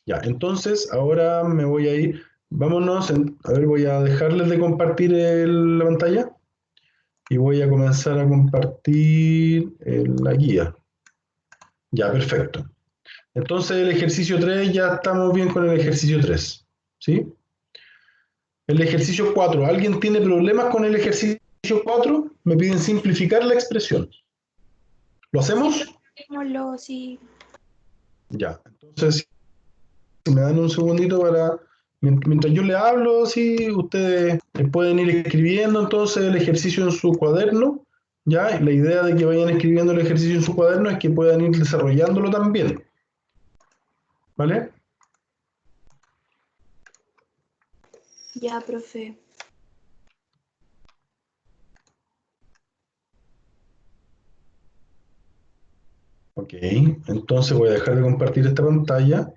Ya, entonces ahora me voy a ir. Vámonos, a ver, voy a dejarles de compartir la pantalla y voy a comenzar a compartir la guía. Ya, perfecto. Entonces el ejercicio 3 ya estamos bien con el ejercicio 3. ¿Sí? El ejercicio 4. ¿Alguien tiene problemas con el ejercicio 4? Me piden simplificar la expresión. ¿Lo hacemos? Sí. Ya. Entonces, si me dan un segundito para... Mientras yo le hablo, sí, ustedes pueden ir escribiendo entonces el ejercicio en su cuaderno. ¿Ya? Y la idea de que vayan escribiendo el ejercicio en su cuaderno es que puedan ir desarrollándolo también. ¿Vale? Ya, profe. Ok, entonces voy a dejar de compartir esta pantalla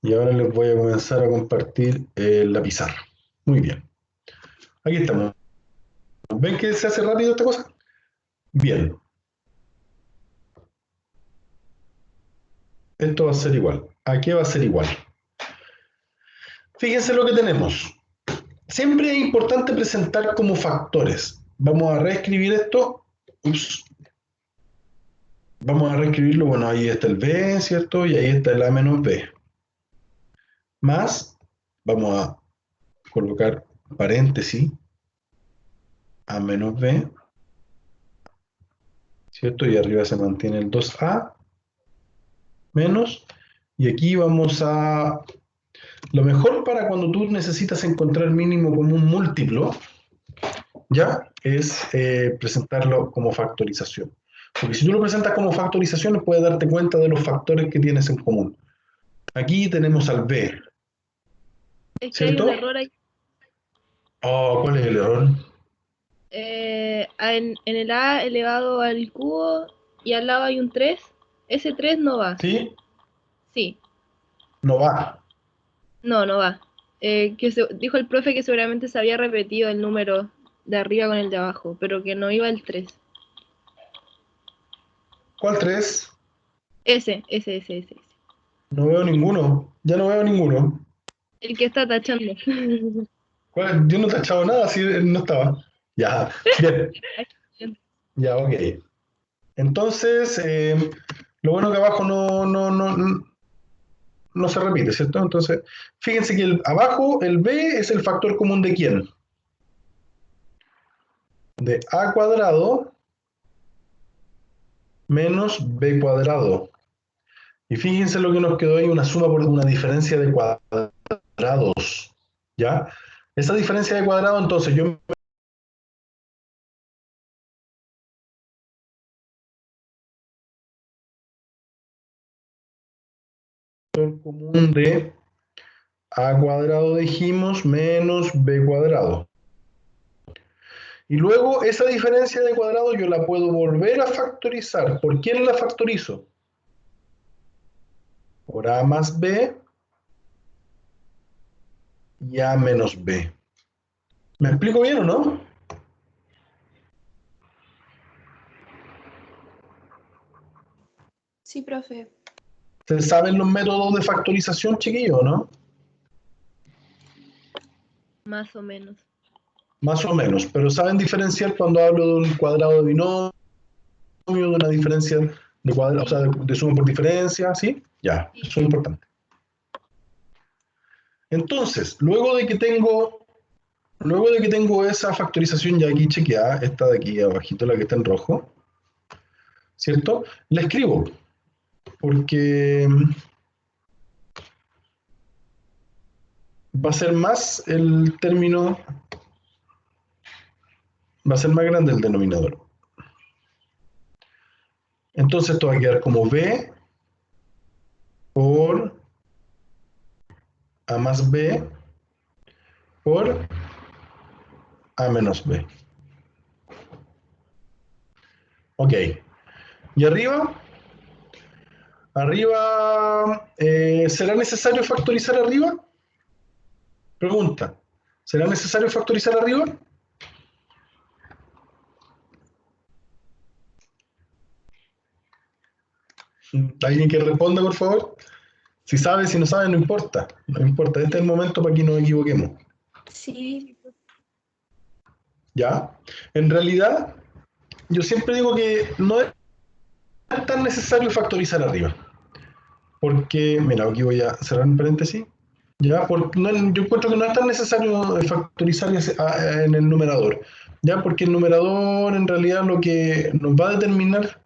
y ahora les voy a comenzar a compartir la pizarra. Muy bien, aquí estamos. ¿Ven que se hace rápido esta cosa? Bien, esto va a ser igual. ¿A qué va a ser igual? Fíjense lo que tenemos. Siempre es importante presentar como factores. Vamos a reescribir esto. Ups. Vamos a reescribirlo. Bueno, ahí está el b, ¿cierto? Y ahí está el a menos b. Más, vamos a colocar paréntesis, a menos b, ¿cierto? Y arriba se mantiene el 2a menos. Y aquí vamos a... Lo mejor para cuando tú necesitas encontrar mínimo común múltiplo, ¿ya? Es presentarlo como factorización. Porque si tú lo presentas como factorización, puedes darte cuenta de los factores que tienes en común. Aquí tenemos al b, Es que hay un ¿cierto? error ahí. Oh, ¿cuál es el error? En el A elevado al cubo y al lado hay un 3. Ese 3 no va. ¿Sí? Sí, No va. no va. Dijo el profe que seguramente se había repetido el número de arriba con el de abajo, pero que no iba el 3. ¿Cuál 3? Ese. No veo ninguno. Ya no veo ninguno. El que está tachando. ¿Cuál? Yo no he tachado nada si no estaba. Ya, bien. Ya, ok. Entonces, lo bueno que abajo no se repite, ¿cierto? Entonces, fíjense que abajo el b es el factor común de ¿quién? De a cuadrado menos b cuadrado. Y fíjense lo que nos quedó ahí, una suma por una diferencia de cuadrados, ¿ya? Esa diferencia de cuadrado, entonces, yo factor común de a cuadrado dijimos menos b cuadrado. Y luego esa diferencia de cuadrado yo la puedo volver a factorizar. ¿Por quién la factorizo? Por a más b y a menos b. ¿Me explico bien o no? Sí, profe. ¿Se saben los métodos de factorización, chiquillos, no? Más o menos. Más o menos, pero ¿saben diferenciar cuando hablo de un cuadrado de binomio, de una diferencia de cuadrado, o sea, de suma por diferencia? ¿Sí? Ya, eso es importante. Entonces, luego de que tengo esa factorización ya aquí chequeada, esta de aquí abajito, la que está en rojo, ¿cierto? La escribo, porque va a ser más el término, va a ser más grande el denominador. Entonces esto va a quedar como b por a más b por a menos b. Ok. ¿Y arriba? Arriba, ¿será necesario factorizar arriba? Pregunta. ¿Será necesario factorizar arriba? ¿Alguien que responda, por favor? Si sabes, si no sabes, no importa. No importa. Este es el momento para que nos equivoquemos. Sí, ¿Ya? En realidad, yo siempre digo que no es tan necesario factorizar arriba. Porque, mira, aquí voy a cerrar un paréntesis. ¿Ya? Porque yo encuentro que no es tan necesario factorizar en el numerador. ¿Ya? Porque el numerador, en realidad, lo que nos va a determinar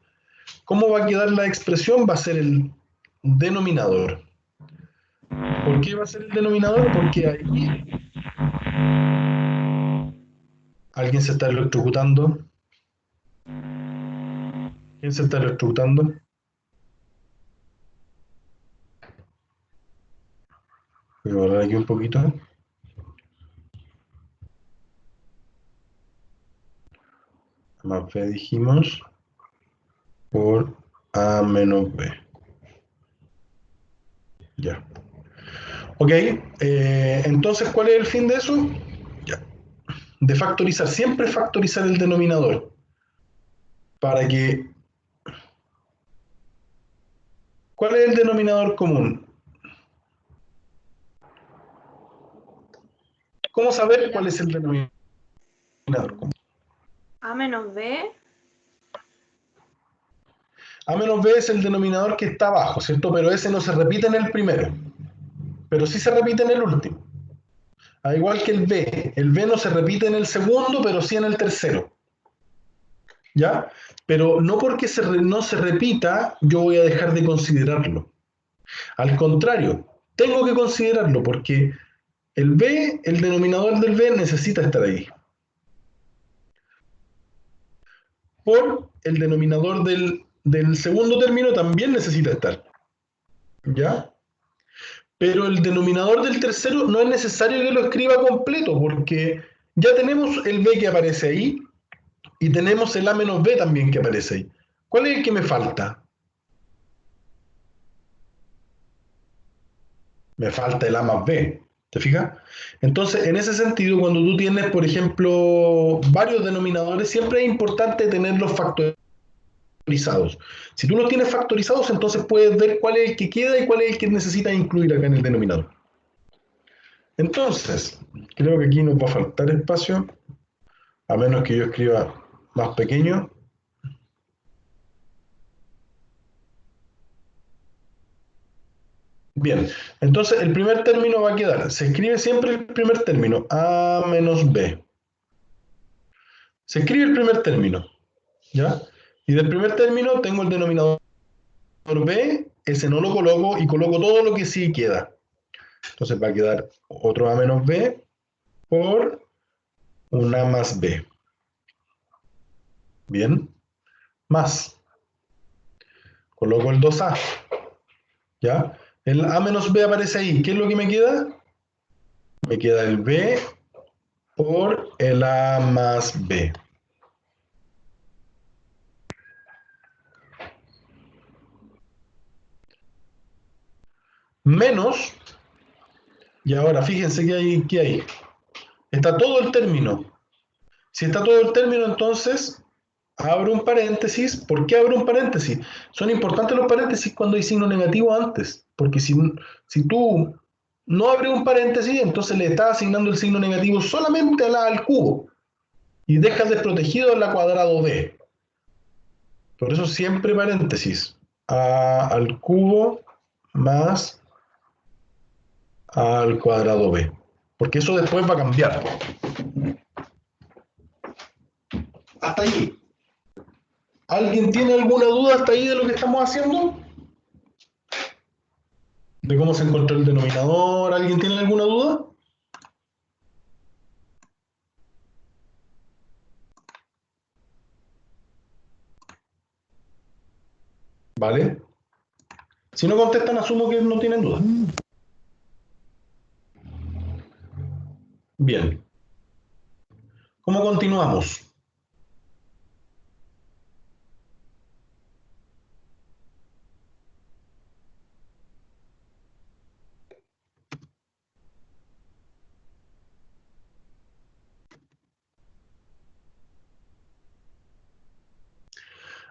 cómo va a quedar la expresión va a ser el denominador. ¿Por qué va a ser el denominador? Porque ahí alguien se está electrocutando. ¿Quién se está electrocutando? Voy a borrar aquí un poquito. Más B dijimos por A menos B. Ya. Ok, entonces, ¿cuál es el fin de eso? Ya. De factorizar, siempre factorizar el denominador. Para que... ¿Cuál es el denominador común? ¿Cómo saber cuál es el denominador común? A menos B. A menos B es el denominador que está abajo, ¿cierto? Pero ese no se repite en el primero, pero sí se repite en el último. Al igual que el B no se repite en el segundo, pero sí en el tercero. ¿Ya? Pero no porque no se repita, yo voy a dejar de considerarlo. Al contrario, tengo que considerarlo porque el B, el denominador del B necesita estar ahí. Por el denominador del segundo término también necesita estar. ¿Ya? Pero el denominador del tercero no es necesario que lo escriba completo porque ya tenemos el B que aparece ahí y tenemos el A menos B también que aparece ahí. ¿Cuál es el que me falta? Me falta el A más B. ¿Te fijas? Entonces, en ese sentido, cuando tú tienes, por ejemplo, varios denominadores, siempre es importante tenerlos factorizados. Si tú los tienes factorizados, entonces puedes ver cuál es el que queda y cuál es el que necesitas incluir acá en el denominador. Entonces, creo que aquí nos va a faltar espacio, a menos que yo escriba más pequeño. Bien, entonces el primer término va a quedar, se escribe siempre el primer término, A menos B. Se escribe el primer término, ¿ya? Y del primer término tengo el denominador B, ese no lo coloco y coloco todo lo que sí queda. Entonces va a quedar otro A menos B por un A más B. Bien, más. Coloco el 2A, ¿ya? El A menos B aparece ahí. ¿Qué es lo que me queda? Me queda el B por el A más B. Menos, y ahora fíjense que hay. Está todo el término. Si está todo el término, entonces abro un paréntesis. ¿Por qué abro un paréntesis? Son importantes los paréntesis cuando hay signo negativo antes, porque si tú no abres un paréntesis, entonces le estás asignando el signo negativo solamente al cubo y dejas desprotegido la cuadrado b. Por eso siempre paréntesis. Al cubo más al cuadrado b. Porque eso después va a cambiar. Hasta ahí. ¿Alguien tiene alguna duda hasta ahí de lo que estamos haciendo? ¿De cómo se encontró el denominador? ¿Alguien tiene alguna duda? ¿Vale? Si no contestan, asumo que no tienen duda. Bien. ¿Cómo continuamos?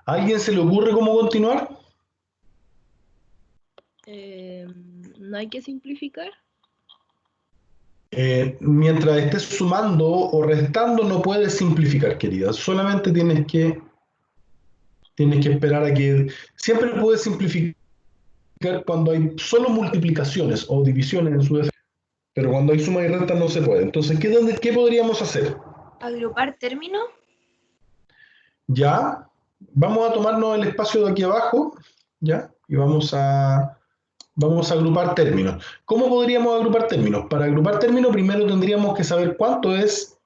¿A alguien se le ocurre cómo continuar? ¿No hay que simplificar? Mientras estés sumando o restando, no puedes simplificar, querida. Solamente tienes que esperar a que... Siempre puedes simplificar cuando hay solo multiplicaciones o divisiones en su defecto, pero cuando hay suma y resta no se puede. Entonces, ¿qué podríamos hacer? Agrupar términos. Ya, vamos a tomarnos el espacio de aquí abajo, ¿ya? Y vamos a agrupar términos. ¿Cómo podríamos agrupar términos? Para agrupar términos primero tendríamos que saber cuánto es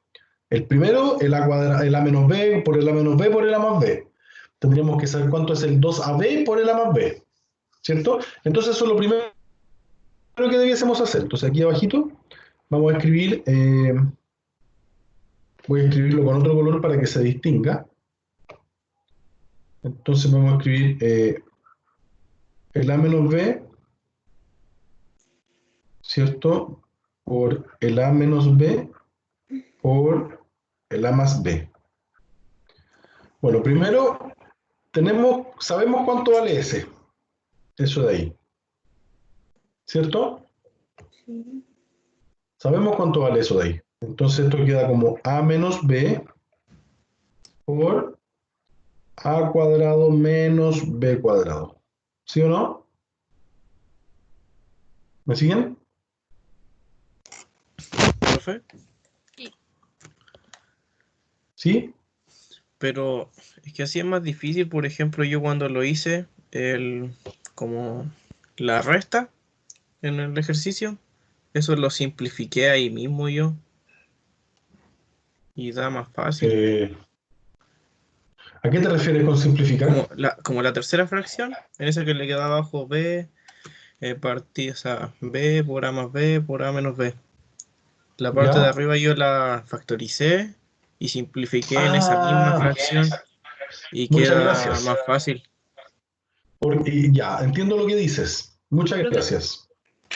el primero, el a menos b por el a menos b por el a más b. Tendríamos que saber cuánto es el 2ab por el a más b, ¿cierto? Entonces eso es lo primero que debiésemos hacer. Entonces aquí abajito vamos a escribir, voy a escribirlo con otro color para que se distinga. Entonces vamos a escribir el a menos b, ¿cierto? Por el a menos b por el a más b. Bueno, primero sabemos cuánto vale ese, eso de ahí, ¿cierto? Sí. Sabemos cuánto vale eso de ahí. Entonces esto queda como a menos b por a cuadrado menos b cuadrado. ¿Sí o no? ¿Me siguen? Profe, Sí. ¿Sí? pero es que así es más difícil. Por ejemplo, yo cuando lo hice, como la resta en el ejercicio, eso lo simplifiqué ahí mismo yo y da más fácil. ¿A qué te refieres con simplificar? Como la tercera fracción, en esa que le queda abajo b, o sea, b por a más b por a menos b. La parte de ¿Ya? arriba yo la factoricé y simplifiqué en esa misma Ah, fracción y muchas queda gracias. más fácil. Ya, entiendo lo que dices. Muchas Profe, gracias.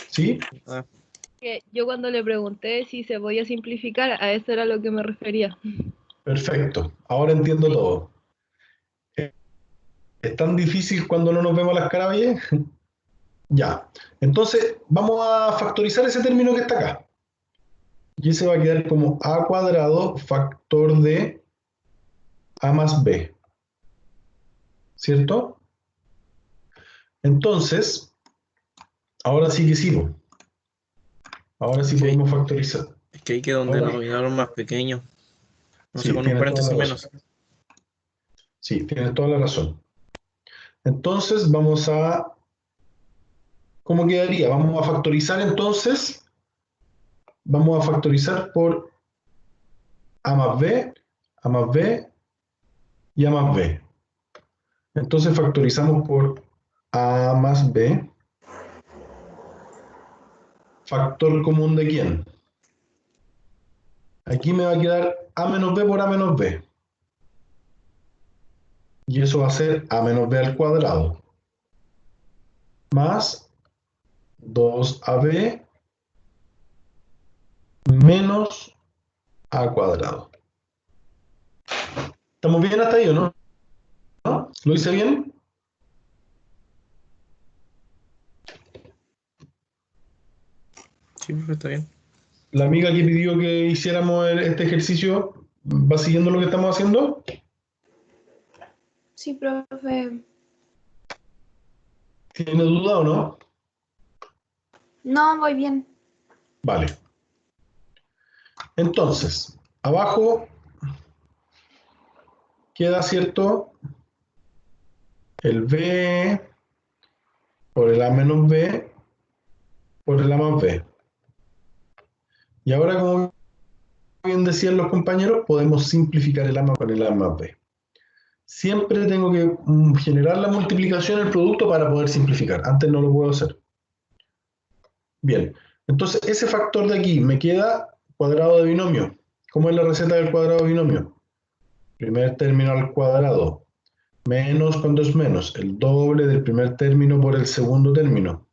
¿Sí? Ah, que yo cuando le pregunté si se podía simplificar, a eso era lo que me refería. Perfecto. Ahora entiendo todo. ¿Es tan difícil cuando no nos vemos las caras bien? Ya. Entonces, vamos a factorizar ese término que está acá. Y ese va a quedar como a cuadrado factor de a más b. ¿Cierto? Entonces, ahora sí que sí, po. Ahora sí es que ahí, podemos factorizar. es que ahí queda un Ahora, denominador más pequeño. No sé, sí, con un tienes toda la paréntesis razón. menos. Sí, tienes toda la razón. Entonces, ¿cómo quedaría? Vamos a factorizar entonces, vamos a factorizar por a más b y a más b. Entonces factorizamos por a más b, factor común de quién. Aquí me va a quedar a menos b por a menos b. Y eso va a ser a menos b al cuadrado más 2ab menos a cuadrado. ¿Estamos bien hasta ahí o no? ¿No? ¿Lo hice bien? Sí, profe, está bien. La amiga que pidió que hiciéramos este ejercicio, ¿va siguiendo lo que estamos haciendo? Sí, profe. ¿Tiene duda o no? No, voy bien. Vale. Entonces, abajo queda, ¿cierto? El b por el a menos b por el a más b. Y ahora, como bien decían los compañeros, podemos simplificar el a con el a más b. Siempre tengo que generar la multiplicación del producto para poder simplificar. Antes no lo puedo hacer. Bien, entonces ese factor de aquí me queda cuadrado de binomio. ¿Cómo es la receta del cuadrado de binomio? Primer término al cuadrado, menos cuando es menos, el doble del primer término por el segundo término,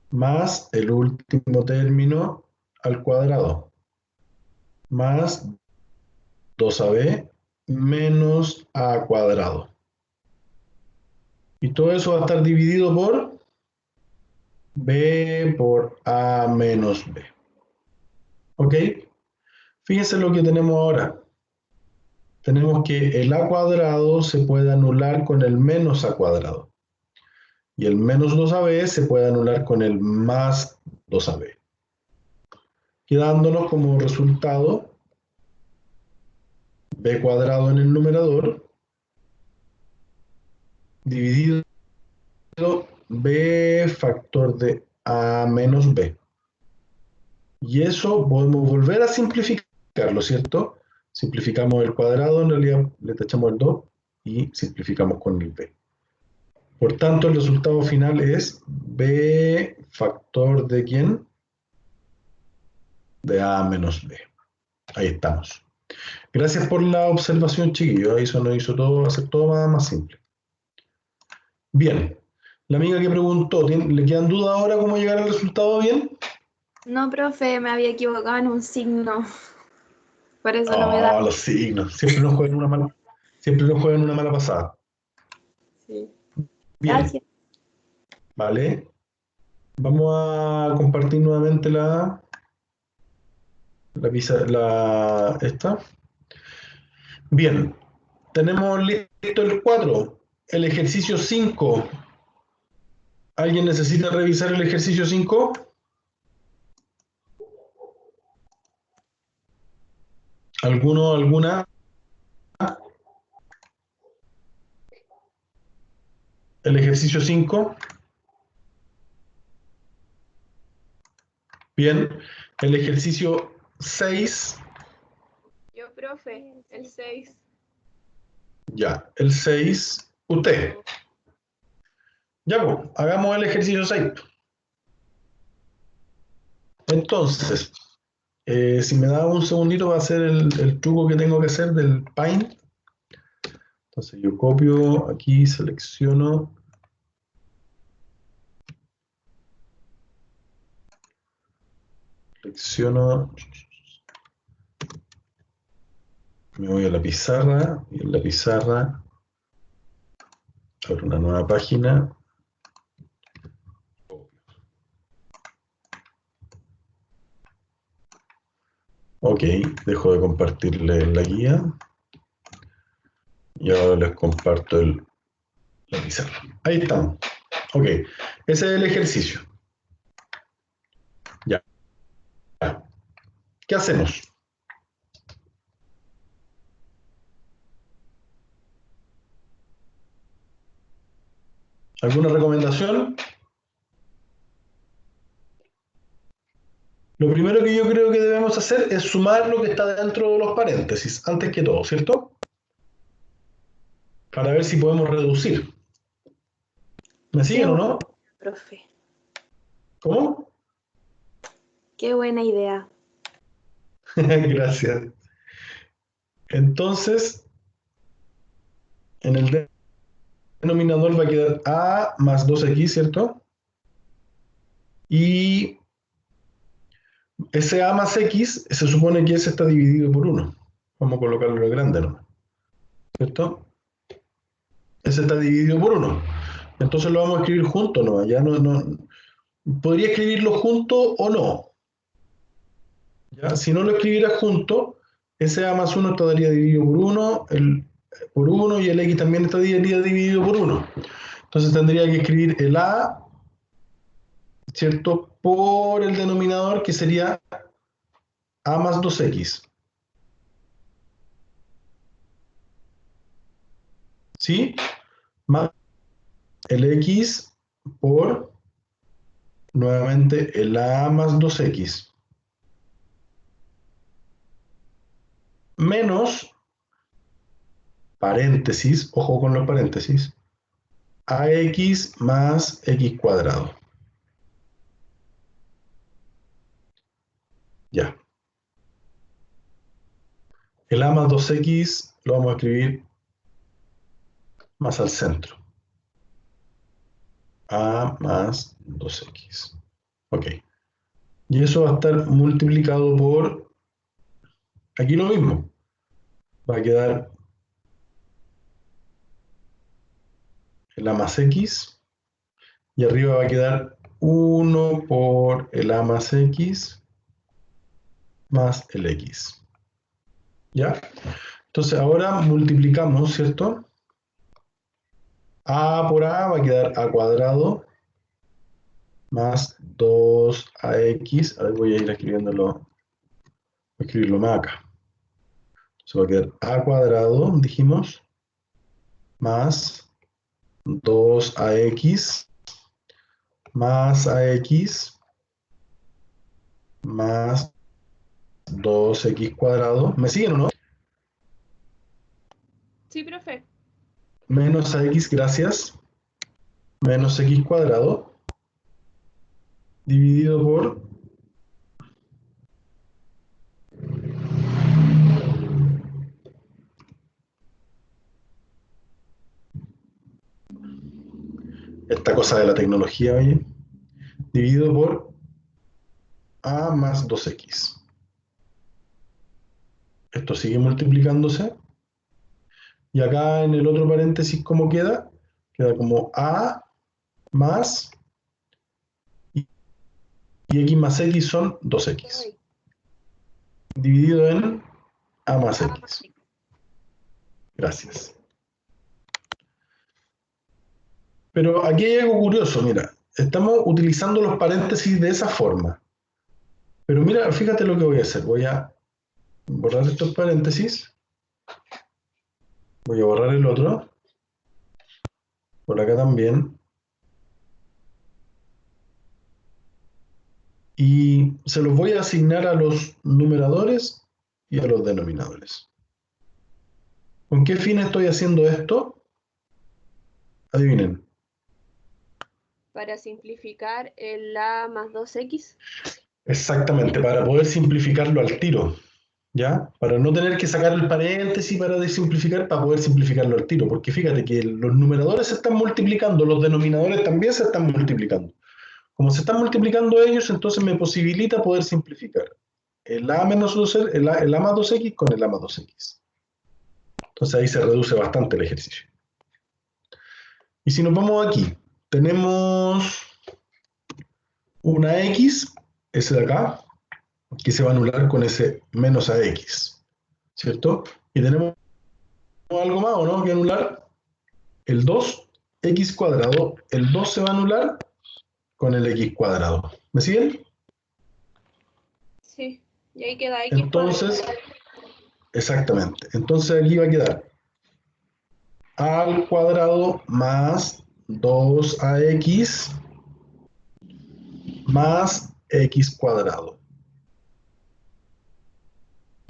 más el último término al cuadrado, más 2ab menos a cuadrado. Y todo eso va a estar dividido por B por A menos B. ¿Ok? Fíjense lo que tenemos ahora. Tenemos que el A cuadrado se puede anular con el menos A cuadrado. Y el menos 2AB se puede anular con el más 2AB. Quedándonos como resultado B cuadrado en el numerador dividido B factor de A menos B. Y eso podemos volver a simplificarlo, ¿cierto? Simplificamos el cuadrado, en realidad le tachamos el 2 y simplificamos con el B. Por tanto, el resultado final es B factor de ¿quién? De A menos B. Ahí estamos. Gracias por la observación, chiquillos. Eso nos hizo todo, hacer todo más simple. Bien. La amiga que preguntó, ¿le quedan dudas ahora cómo llegar al resultado bien? No, profe, me había equivocado en un signo. Por eso no me da. Los signos. Siempre nos juegan una mala pasada. Sí. Bien. Gracias. Vale. Vamos a compartir nuevamente esta. Bien. Tenemos listo el 4. El ejercicio 5. ¿Alguien necesita revisar el ejercicio 5? ¿Alguno, alguna? El ejercicio 5. Bien. El ejercicio 6. Yo, profe, el 6. Ya. El 6. Usted. Ya, pues, hagamos el ejercicio 6. Entonces, si me da un segundito va a hacer el truco que tengo que hacer del Paint. Entonces yo copio aquí, selecciono. Me voy a la pizarra y en la pizarra abro una nueva página. Ok, dejo de compartirle la guía. Y ahora les comparto la pizarra. Ahí estamos. Ok, ese es el ejercicio. Ya. ¿Qué hacemos? ¿Alguna recomendación? Lo primero que yo creo que debemos hacer es sumar lo que está dentro de los paréntesis, antes que todo, ¿cierto? Para ver si podemos reducir. ¿Me siguen o no? Profe, ¿Cómo? qué buena idea. Gracias. Entonces, en el denominador va a quedar A más 2X, ¿cierto? Y ese A más X se supone que ese está dividido por 1. Vamos a colocarlo en grande, ¿no? ¿Cierto? Ese está dividido por 1. Entonces lo vamos a escribir junto, ¿no? Ya no. Podría escribirlo junto o no. ¿Ya? Si no lo escribiera junto, ese A más 1 estaría dividido por 1 y el X también estaría dividido por 1. Entonces tendría que escribir el A, ¿cierto? Por el denominador que sería A más 2X. ¿Sí? Más el X por, nuevamente, el A más 2X. Menos, paréntesis, ojo con los paréntesis, AX más X cuadrado. Ya. El A más 2X lo vamos a escribir más al centro. A más 2X. Ok. Y eso va a estar multiplicado por, aquí lo mismo. Va a quedar el A más X y arriba va a quedar 1 por el a más x más el x. ¿Ya? Entonces ahora multiplicamos, ¿cierto? A por a va a quedar a cuadrado más 2ax. A ver, voy a ir escribiéndolo, voy a escribirlo más acá. Entonces va a quedar a cuadrado, dijimos, más 2ax más ax más 2x cuadrado. ¿Me siguen o no? Sí, profe. Menos ax, gracias, menos x cuadrado, dividido por esta cosa de la tecnología, oye, dividido por a más 2x. Esto sigue multiplicándose. Y acá en el otro paréntesis, ¿cómo queda? Queda como a más y x más x son 2x. Dividido en a más x. Gracias. Pero aquí hay algo curioso, mira. Estamos utilizando los paréntesis de esa forma. Pero mira, fíjate lo que voy a hacer. Voy a borrar estos paréntesis. Voy a borrar el otro. Por acá también. Y se los voy a asignar a los numeradores y a los denominadores. ¿Con qué fin estoy haciendo esto? Adivinen. Para simplificar el a más 2x. Exactamente, para poder simplificarlo al tiro, ¿ya? Para no tener que sacar el paréntesis para desimplificar, para poder simplificarlo al tiro. Porque fíjate que los numeradores se están multiplicando, los denominadores también se están multiplicando. Como se están multiplicando ellos, entonces me posibilita poder simplificar el a, menos 2, el a más 2x con el a más 2x. Entonces ahí se reduce bastante el ejercicio. Y si nos vamos aquí, tenemos una x, ese de acá, que se va a anular con ese menos ax, ¿cierto? Y tenemos algo más, ¿o no? Que anular el 2x cuadrado, el 2 se va a anular con el x cuadrado. ¿Me siguen? Sí. Y ahí queda x cuadrado. Entonces, exactamente. Entonces aquí va a quedar a al cuadrado más 2ax más x cuadrado.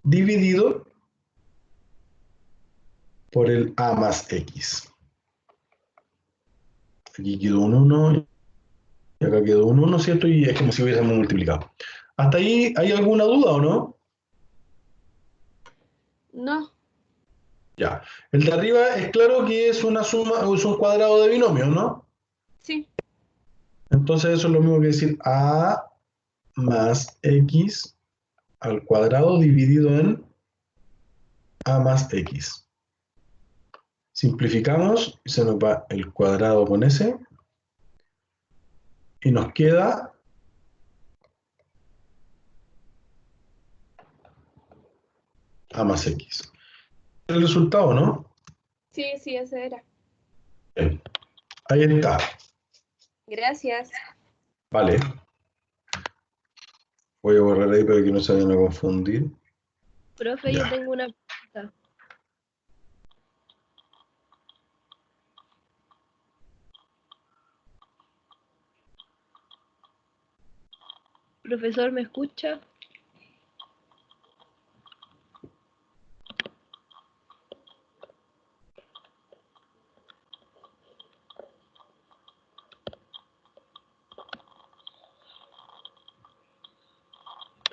Dividido por el a más x. Aquí quedó un 1 y acá quedó un 1, ¿cierto? Y es como si hubiésemos multiplicado. ¿Hasta ahí hay alguna duda o no? No. Ya. El de arriba es claro que es una suma, es un cuadrado de binomio, ¿no? Sí. Entonces eso es lo mismo que decir a más x al cuadrado dividido en a más x. Simplificamos y se nos va el cuadrado con ese y nos queda a más x. El resultado, ¿no? Sí, sí, ese era. Bien. Ahí está. Gracias. Vale. Voy a borrar ahí para que no se vayan a confundir. Profe, yo Ya. tengo una pregunta. Profesor, ¿me escucha?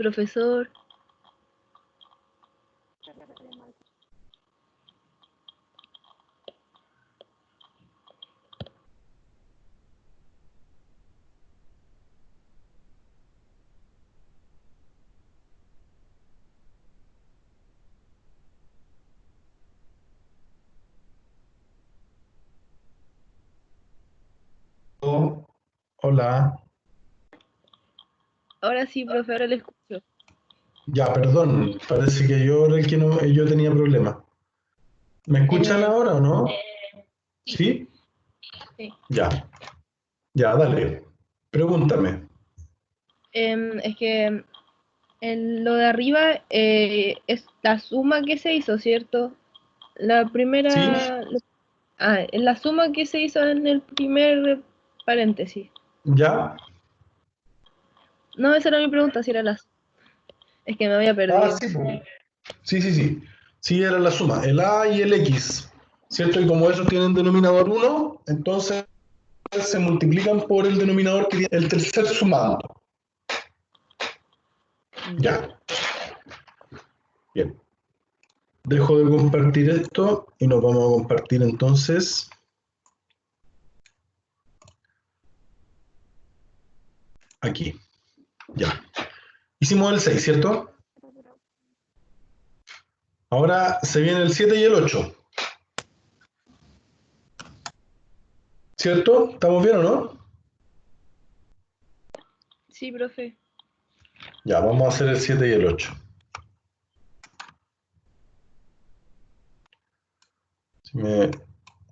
Profesor. Oh, hola. Ahora sí, profe, ahora le escucho. Ya, perdón, parece que yo era el que no, yo tenía problemas. ¿Me escuchan ahora o no? ¿Sí? Sí. Ya, ya, dale. Pregúntame. Es que lo de arriba es la suma que se hizo, ¿cierto? La ¿Sí? primera... la suma que se hizo en el primer paréntesis. ¿Ya? No, esa era mi pregunta, si era las... Es que me había Ah, perdido. sí, pues. Sí, sí, sí. Sí, era la suma, el A y el X, ¿cierto? Y como esos tienen denominador 1, entonces se multiplican por el denominador que tiene el tercer sumando. Ya. Ya, bien. Dejo de compartir esto y nos vamos a compartir entonces aquí. Ya. Hicimos el 6, ¿cierto? Ahora se viene el 7 y el 8. ¿Cierto? ¿Estamos bien o no? Sí, profe. Ya, vamos a hacer el 7 y el 8.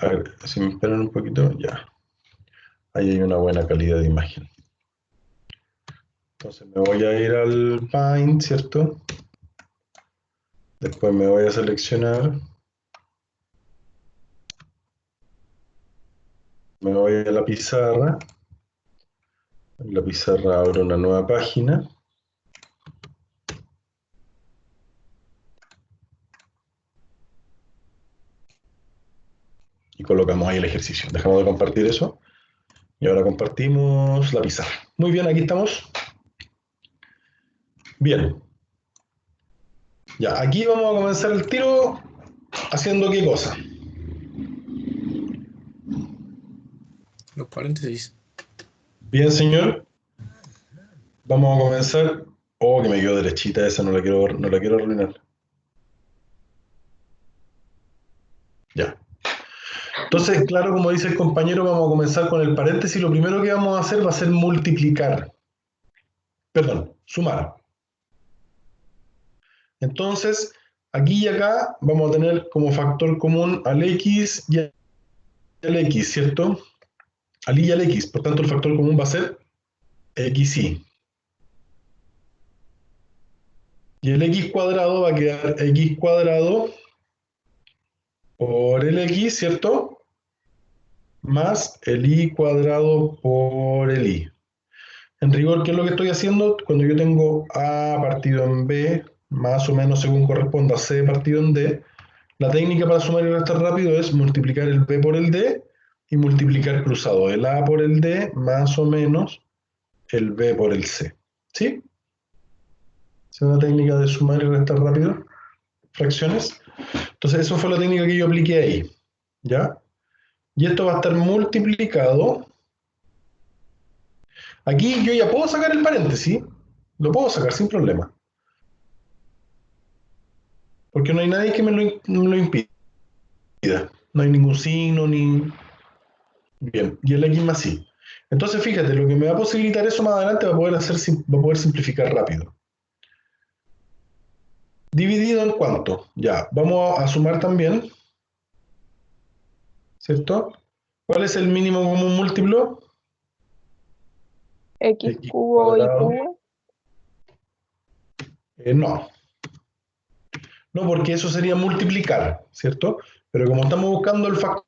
A ver, si me esperan un poquito, ya. Ahí hay una buena calidad de imagen. Entonces me voy a ir al Paint, ¿cierto? Después me voy a seleccionar. Me voy a la pizarra. En la pizarra abro una nueva página. Y colocamos ahí el ejercicio. Dejamos de compartir eso. Y ahora compartimos la pizarra. Muy bien, aquí estamos. Bien. Ya, aquí vamos a comenzar el tiro haciendo qué cosa. Los paréntesis. Bien, señor. Vamos a comenzar. Oh, que me quedó derechita esa, no la quiero arruinar. Ya. Entonces, claro, como dice el compañero, vamos a comenzar con el paréntesis. Lo primero que vamos a hacer va a ser multiplicar. Perdón, sumar. Entonces, aquí y acá vamos a tener como factor común al X y al X, ¿cierto? Al Y y al X. Por tanto, el factor común va a ser XY. Y el X cuadrado va a quedar X cuadrado por el X, ¿cierto? Más el Y cuadrado por el Y. En rigor, ¿qué es lo que estoy haciendo? Cuando yo tengo A partido en B, más o menos según corresponda a C partido en D, la técnica para sumar y restar rápido es multiplicar el B por el D y multiplicar cruzado el A por el D más o menos el B por el C. ¿Sí? Es una técnica de sumar y restar rápido fracciones. Entonces, eso fue la técnica que yo apliqué ahí. ¿Ya? Y esto va a estar multiplicado. Aquí yo ya puedo sacar el paréntesis. Lo puedo sacar sin problema. Porque no hay nadie que me lo impida. No hay ningún signo ni... Bien, y el X más Y. Entonces, fíjate, lo que me va a posibilitar eso más adelante va a poder simplificar rápido. ¿Dividido en cuánto? Ya, vamos a sumar también, ¿cierto? ¿Cuál es el mínimo común múltiplo? X X cubo y cuadrado. cubo. No, no, porque eso sería multiplicar, ¿cierto? Pero como estamos buscando el factor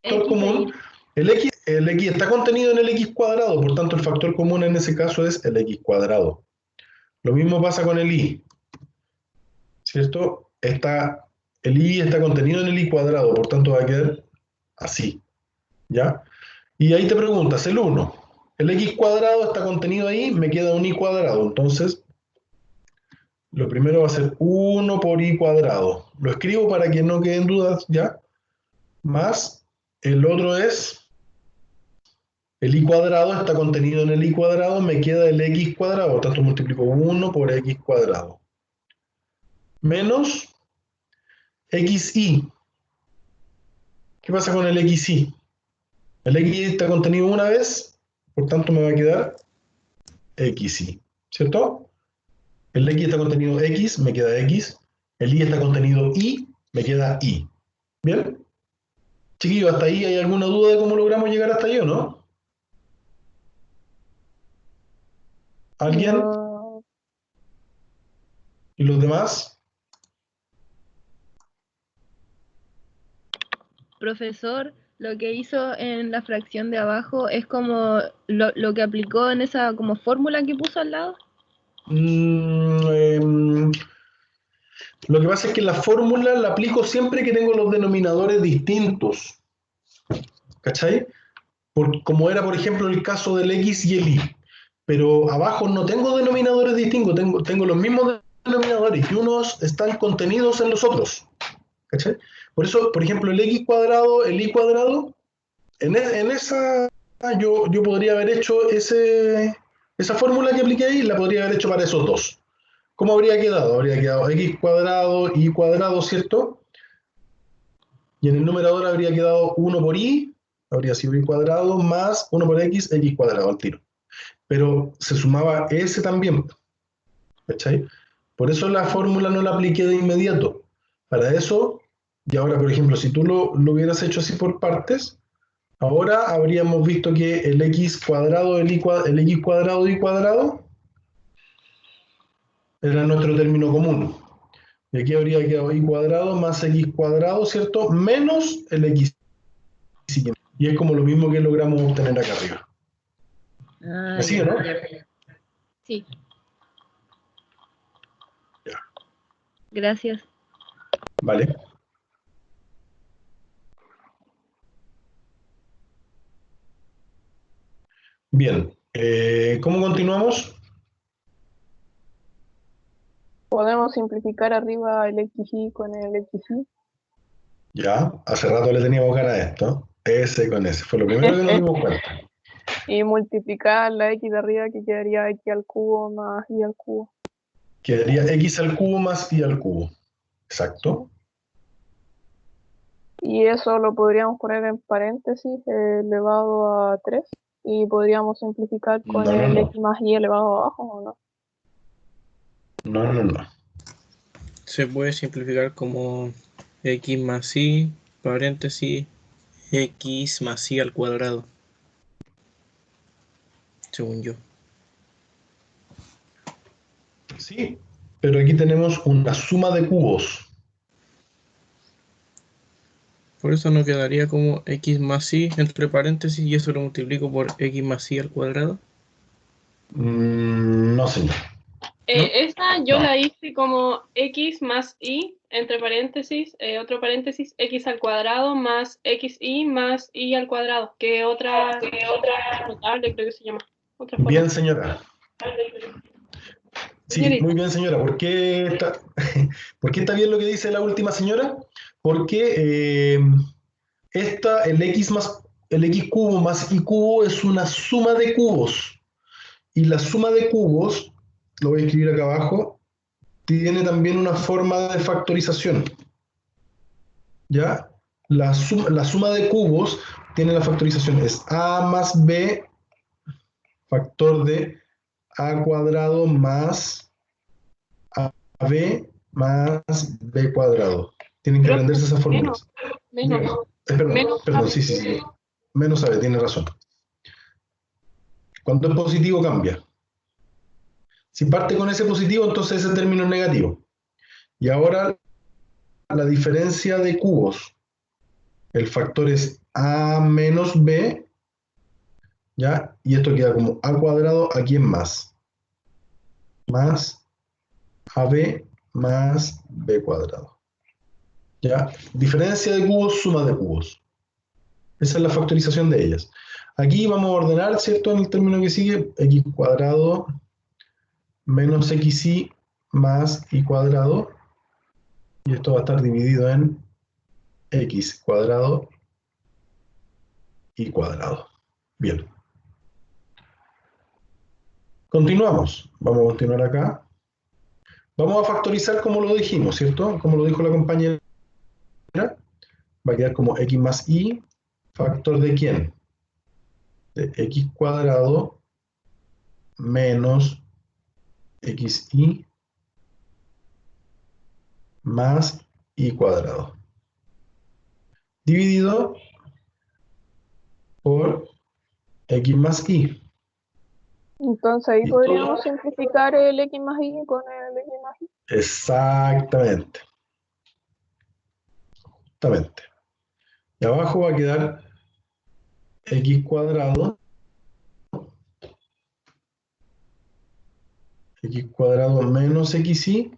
X e común, Y. el X está contenido en el X cuadrado, por tanto el factor común en ese caso es el X cuadrado. Lo mismo pasa con el Y, ¿cierto? El Y está contenido en el Y cuadrado, por tanto va a quedar así, ¿ya? Y ahí te preguntas, el 1, el X cuadrado está contenido ahí, me queda un Y cuadrado, entonces lo primero va a ser 1 por Y cuadrado. Lo escribo para que no queden dudas, ¿ya? Más el otro es, el Y cuadrado está contenido en el Y cuadrado, me queda el X cuadrado, por tanto multiplico 1 por X cuadrado. Menos XY. ¿Qué pasa con el XY? El X está contenido una vez, por tanto me va a quedar xy, ¿cierto? El x está contenido x, me queda x. El y está contenido y, me queda y. ¿Bien? Chiquillos, ¿hasta ahí hay alguna duda de cómo logramos llegar hasta ahí o no? ¿Alguien? No. ¿Y los demás? Profesor, lo que hizo en la fracción de abajo es como lo que aplicó en esa como fórmula que puso al lado. Lo que pasa es que la fórmula la aplico siempre que tengo los denominadores distintos. ¿Cachai? Como era, por ejemplo, el caso del x y el y. Pero abajo no tengo denominadores distintos, tengo los mismos denominadores y unos están contenidos en los otros. ¿Cachai? Por eso, por ejemplo, el x cuadrado, el y cuadrado, en esa yo podría haber hecho esa fórmula que apliqué ahí, la podría haber hecho para esos dos. ¿Cómo habría quedado? Habría quedado x cuadrado, y cuadrado, ¿cierto? Y en el numerador habría quedado 1 por y, habría sido y cuadrado, más 1 por x, x cuadrado al tiro. Pero se sumaba s también, ¿cachai? Por eso la fórmula no la apliqué de inmediato. Para eso, y ahora, por ejemplo, si tú lo hubieras hecho así por partes, ahora habríamos visto que el x cuadrado, el x cuadrado y cuadrado era nuestro término común. Y aquí habría quedado y cuadrado más x cuadrado, ¿cierto? Menos el x siguiente. Y es como lo mismo que logramos obtener acá arriba. ¿Me sigue, no? Sí. Ya. Gracias. Vale. Bien. ¿Cómo continuamos? Podemos simplificar arriba el xy con el xy. Ya, hace rato le teníamos ganas a esto. Ese con ese. Fue lo primero que nos dimos cuenta. Y multiplicar la x de arriba, que quedaría x al cubo más y al cubo. Quedaría x al cubo más y al cubo. Exacto. Y eso lo podríamos poner en paréntesis, elevado a 3. Y podríamos simplificar con No, no, el no. x más y elevado a abajo, ¿o no? No, no, no. Se puede simplificar como x más y, paréntesis, x más y al cuadrado, según yo. Sí, pero aquí tenemos una suma de cubos. Por eso no quedaría como x más y entre paréntesis y eso lo multiplico por x más y al cuadrado. No, señor. ¿No? Esta yo No. la hice como x más y, entre paréntesis, otro paréntesis, x al cuadrado más xy más y al cuadrado, que otra notable creo que se llama. Otra forma. Bien, señora. Sí, Señorita. muy bien, señora. ¿Por qué está bien lo que dice la última señora? Porque el x cubo más y cubo es una suma de cubos. Y la suma de cubos, lo voy a escribir acá abajo, tiene también una forma de factorización. ¿Ya? La suma de cubos tiene la factorización. Es a más b factor de a cuadrado más ab más b cuadrado. Tienen que aprenderse esas fórmulas. Menos. Perdón, sí. Menos ab, tiene razón. Cuando es positivo cambia. Si parte con ese positivo, entonces ese término es negativo. Y ahora la diferencia de cubos. El factor es a menos b, ¿ya? Y esto queda como a cuadrado aquí en más. Más ab más b cuadrado. ¿Ya? Diferencia de cubos, suma de cubos. Esa es la factorización de ellas. Aquí vamos a ordenar, ¿cierto? En el término que sigue, x cuadrado menos xy más y cuadrado. Y esto va a estar dividido en x cuadrado y cuadrado. Bien. Continuamos. Vamos a continuar acá. Vamos a factorizar como lo dijimos, ¿cierto? Como lo dijo la compañera. Va a quedar como x más y, factor de quién? De x cuadrado menos xy más y cuadrado. Dividido por x más y. Entonces ahí Y podríamos todo- simplificar el x más y con el x más y. Exactamente. Justamente. Y abajo va a quedar x cuadrado menos xy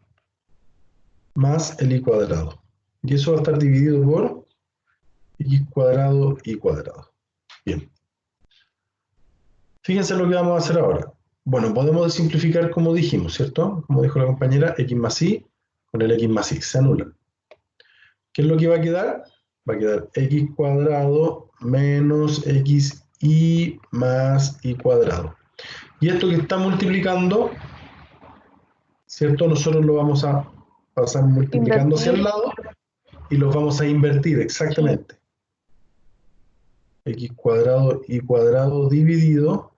más el y cuadrado. Y eso va a estar dividido por x cuadrado y cuadrado. Bien. Fíjense lo que vamos a hacer ahora. Bueno, podemos simplificar como dijimos, ¿cierto? Como dijo la compañera, x más y con el x más y se anulan. ¿Qué es lo que va a quedar? Va a quedar x cuadrado menos xy más y cuadrado. Y esto que está multiplicando, ¿cierto? Nosotros lo vamos a pasar multiplicando hacia el Invertir. lado y los vamos a invertir, exactamente. X cuadrado y cuadrado dividido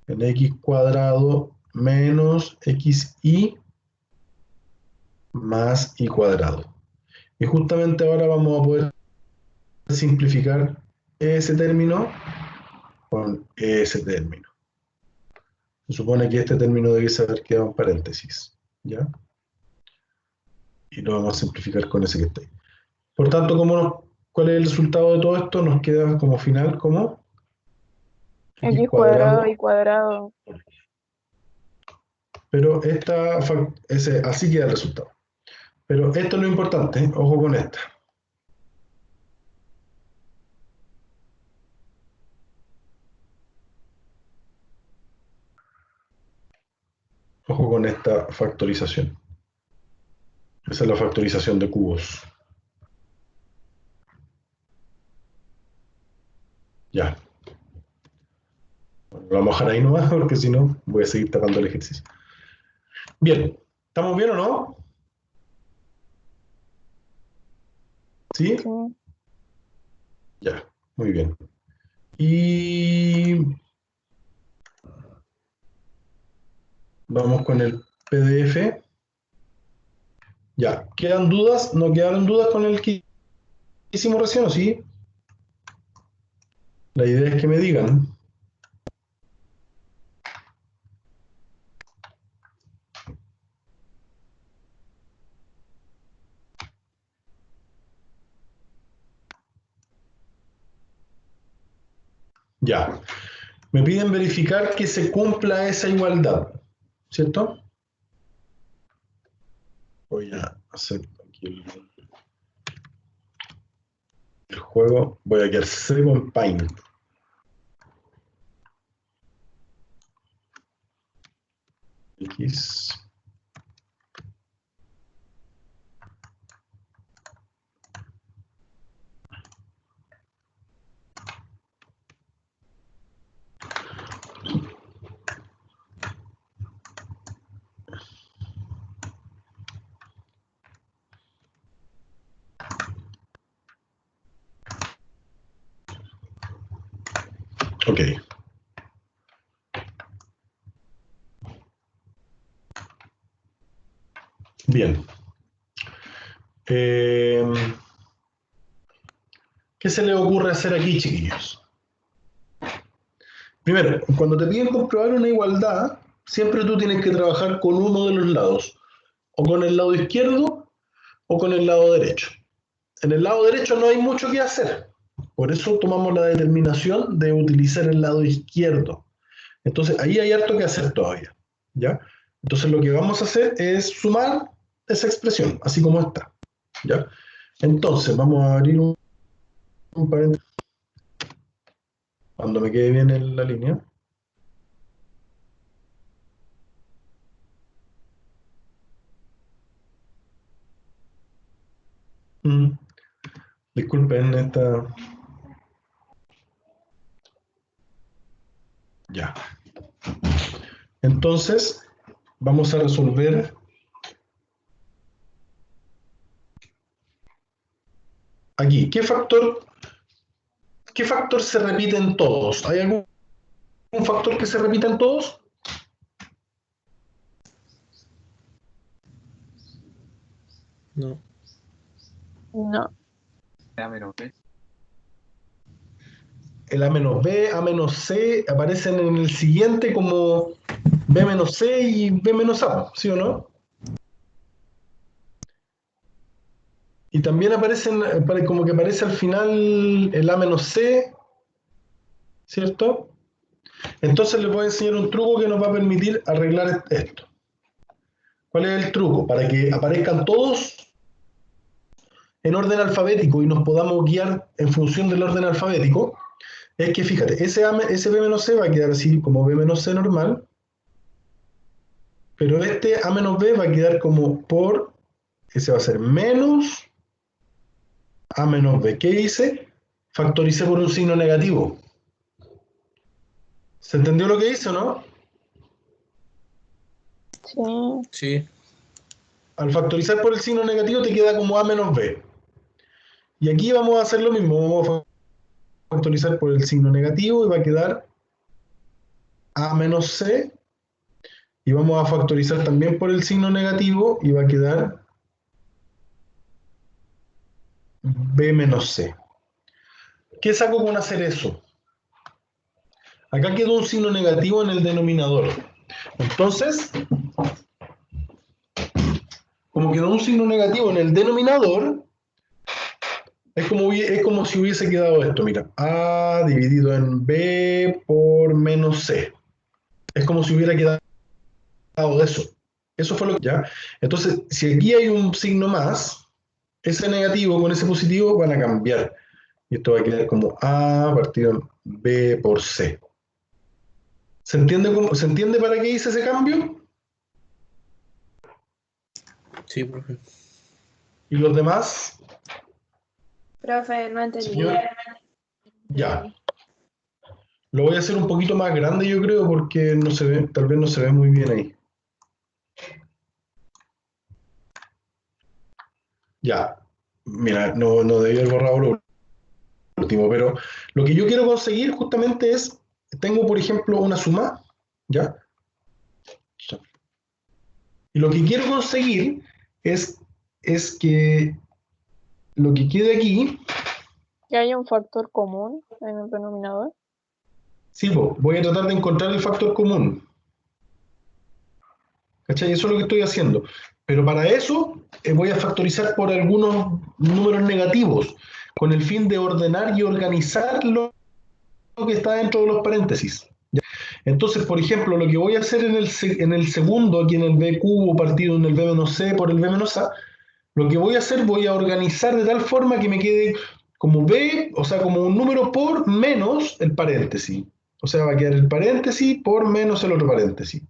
en x cuadrado menos xy más y cuadrado. Y justamente ahora vamos a poder simplificar ese término con ese término. Se supone que este término debe haber quedado en paréntesis, ¿ya? Y lo vamos a simplificar con ese que está ahí. Por tanto, ¿cuál es el resultado de todo esto? Nos queda como final como x X cuadrado cuadrado, y cuadrado. pero así queda el resultado. Pero esto es lo importante, ¿eh? Ojo con esta. Ojo con esta factorización. Esa es la factorización de cubos. Ya. Bueno, lo vamos a dejar ahí nomás porque si no voy a seguir tapando el ejercicio. Bien. ¿Estamos bien o no? ¿Sí? Sí. Ya. Muy bien. Y vamos con el PDF. Ya. ¿Quedan dudas? ¿No quedaron dudas con el que hicimos recién o sí? La idea es que me digan. Ya. Me piden verificar que se cumpla esa igualdad, ¿cierto? Voy a hacer aquí el juego. Voy a quedar seco en Paint. X. Ok. Bien. ¿Qué se le ocurre hacer aquí, chiquillos? Primero, cuando te piden comprobar una igualdad, siempre tú tienes que trabajar con uno de los lados, o con el lado izquierdo o con el lado derecho. En el lado derecho no hay mucho que hacer, por eso tomamos la determinación de utilizar el lado izquierdo. Entonces ahí hay harto que hacer todavía, ¿ya? Entonces lo que vamos a hacer es sumar esa expresión, así como está, ¿ya? Entonces vamos a abrir un paréntesis cuando me quede bien en la línea. Mm, disculpen esta... Ya. Entonces, vamos a resolver aquí. ¿Qué factor se repite en todos? ¿Hay algún factor que se repita en todos? No. No. A menos B. El A menos B, A menos C aparecen en el siguiente como B menos C y B menos A, ¿sí o no? Y también aparecen, como que aparece al final el A menos C, ¿cierto? Entonces les voy a enseñar un truco que nos va a permitir arreglar esto. ¿Cuál es el truco? Para que aparezcan todos en orden alfabético y nos podamos guiar en función del orden alfabético, es que fíjate, ese B menos C va a quedar así como B menos C normal, pero este A menos B va a quedar como por, ese va a ser menos A menos B. ¿Qué hice? Factoricé por un signo negativo. ¿Se entendió lo que hice o no? Sí. Sí. Al factorizar por el signo negativo te queda como A menos B. Y aquí vamos a hacer lo mismo, vamos a factorizar por el signo negativo y va a quedar A menos C. Y vamos a factorizar también por el signo negativo y va a quedar B menos C. ¿Qué saco con hacer eso? Acá quedó un signo negativo en el denominador. Entonces, como quedó un signo negativo en el denominador, es como si hubiese quedado esto, mira, A dividido en B por menos C. Es como si hubiera quedado de eso. Eso fue lo que ya. Entonces, si aquí hay un signo más, ese negativo con ese positivo van a cambiar. Y esto va a quedar como A partido en B por C. ¿Se entiende para qué hice ese cambio? Sí, profe. ¿Y los demás? Profe, no entendí. Señor. Ya. Lo voy a hacer un poquito más grande, yo creo, porque no se ve, tal vez no se ve muy bien ahí. Ya. Mira, no debí haber borrado lo último, pero lo que yo quiero conseguir justamente es, tengo por ejemplo una suma, ¿ya? Y lo que quiero conseguir es que lo que quede aquí, ¿Y hay un factor común en el denominador? sí, voy a tratar de encontrar el factor común. ¿Cachai? Eso es lo que estoy haciendo. Pero para eso voy a factorizar por algunos números negativos, con el fin de ordenar y organizar lo que está dentro de los paréntesis. ¿Ya? Entonces, por ejemplo, lo que voy a hacer en el segundo, aquí en el B cubo partido en el B menos C por el B menos A, lo que voy a hacer, voy a organizar de tal forma que me quede como B, o sea, como un número por menos el paréntesis. O sea, va a quedar el paréntesis por menos el otro paréntesis.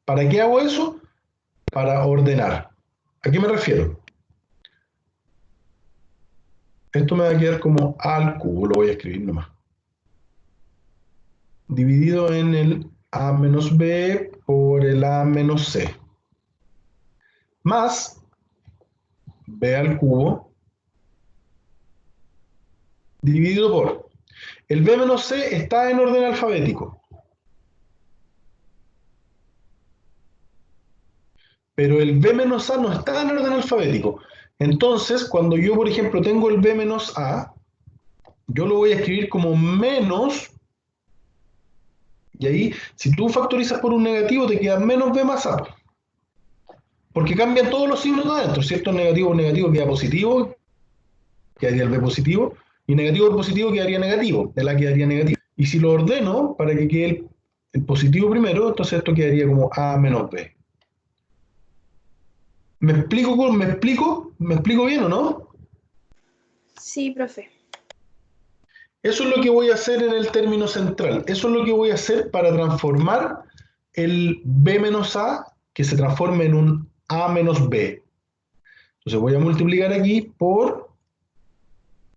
¿Para qué hago eso? Para ordenar. ¿A qué me refiero? Esto me va a quedar como A al cubo, lo voy a escribir nomás. Dividido en el A menos B por el A menos C. Más B al cubo dividido por el B menos C está en orden alfabético. Pero el B menos A no está en orden alfabético. Entonces, cuando yo, por ejemplo, tengo el B menos A, yo lo voy a escribir como menos, y ahí, si tú factorizas por un negativo, te queda menos B más A. Porque cambian todos los signos de adentro, ¿cierto? Negativo por negativo queda positivo, quedaría el B positivo, y negativo por positivo quedaría negativo, el A quedaría negativo. Y si lo ordeno para que quede el positivo primero, entonces esto quedaría como A menos B. ¿Me explico bien o no? Sí, profe. Eso es lo que voy a hacer en el término central. Eso es lo que voy a hacer para transformar el B menos A, que se transforme en un A menos B. Entonces voy a multiplicar aquí por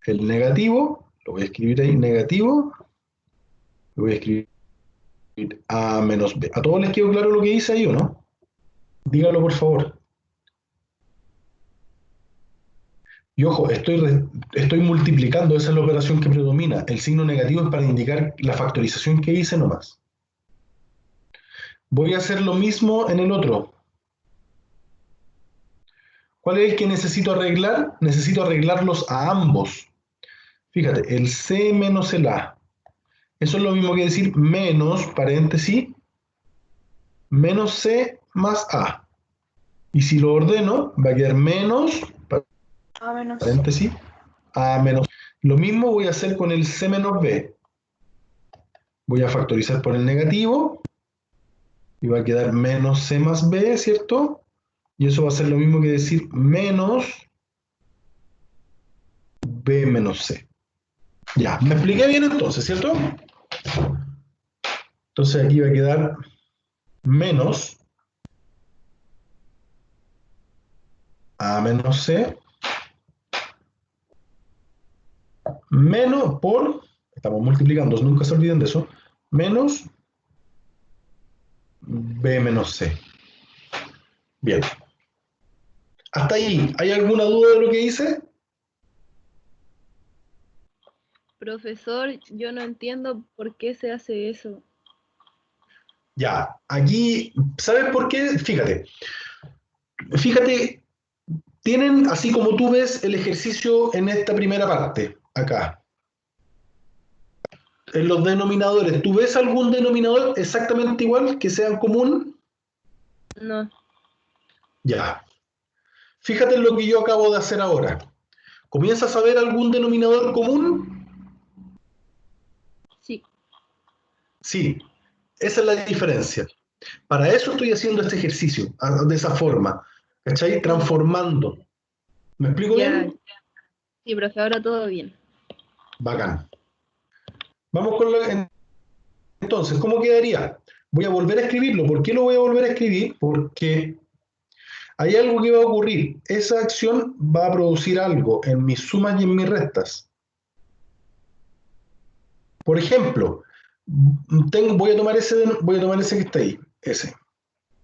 el negativo, lo voy a escribir ahí, negativo, lo voy a escribir A menos B. ¿A todos les quedó claro lo que hice ahí o no? Dígalo por favor. Y ojo, estoy multiplicando, esa es la operación que predomina. El signo negativo es para indicar la factorización que hice nomás. Voy a hacer lo mismo en el otro. ¿Cuál es el que necesito arreglar? Necesito arreglarlos a ambos. Fíjate, el C menos el A. Eso es lo mismo que decir menos, paréntesis, menos C más A. Y si lo ordeno, va a quedar menos, A menos. paréntesis, A menos. Lo mismo voy a hacer con el C menos B. Voy a factorizar por el negativo y va a quedar menos C más B, ¿cierto? Y eso va a ser lo mismo que decir menos B menos C. Ya, me expliqué bien entonces, ¿cierto? Entonces aquí va a quedar menos A menos C menos por, estamos multiplicando, nunca se olviden de eso, menos B menos C. Bien. Hasta ahí, ¿hay alguna duda de lo que hice? Profesor, yo no entiendo por qué se hace eso. Ya, aquí, ¿sabes por qué? Fíjate, tienen, así como tú ves el ejercicio en esta primera parte, acá, en los denominadores, ¿tú ves algún denominador exactamente igual que sea en común? No, Ya. Fíjate en lo que yo acabo de hacer ahora. ¿Comienzas a ver algún denominador común? sí, Sí, esa es la diferencia. Para eso estoy haciendo este ejercicio, de esa forma, ¿cachai? Transformando. ¿Me explico ya, bien? sí, profe, ahora todo bien. Bacán. Vamos con entonces, ¿cómo quedaría? Voy a volver a escribirlo. ¿Por qué lo voy a volver a escribir? Porque hay algo que va a ocurrir. Esa acción va a producir algo en mis sumas y en mis restas. Por ejemplo, voy a tomar ese que está ahí, ese.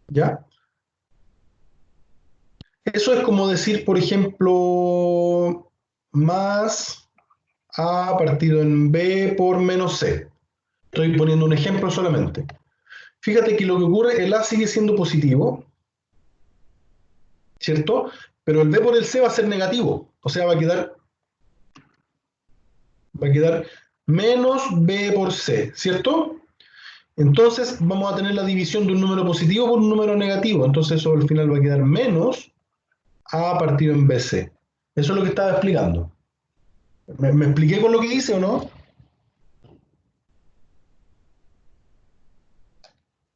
¿Ya? Eso es como decir, por ejemplo, más A partido en B por menos C. Estoy poniendo un ejemplo solamente. Fíjate que lo que ocurre, el A sigue siendo positivo, ¿cierto? Pero el B por el C va a ser negativo. O sea, va a quedar menos B por C, ¿cierto? Entonces vamos a tener la división de un número positivo por un número negativo. Entonces eso al final va a quedar menos A partido en BC. Eso es lo que estaba explicando. ¿Me expliqué con lo que hice o no?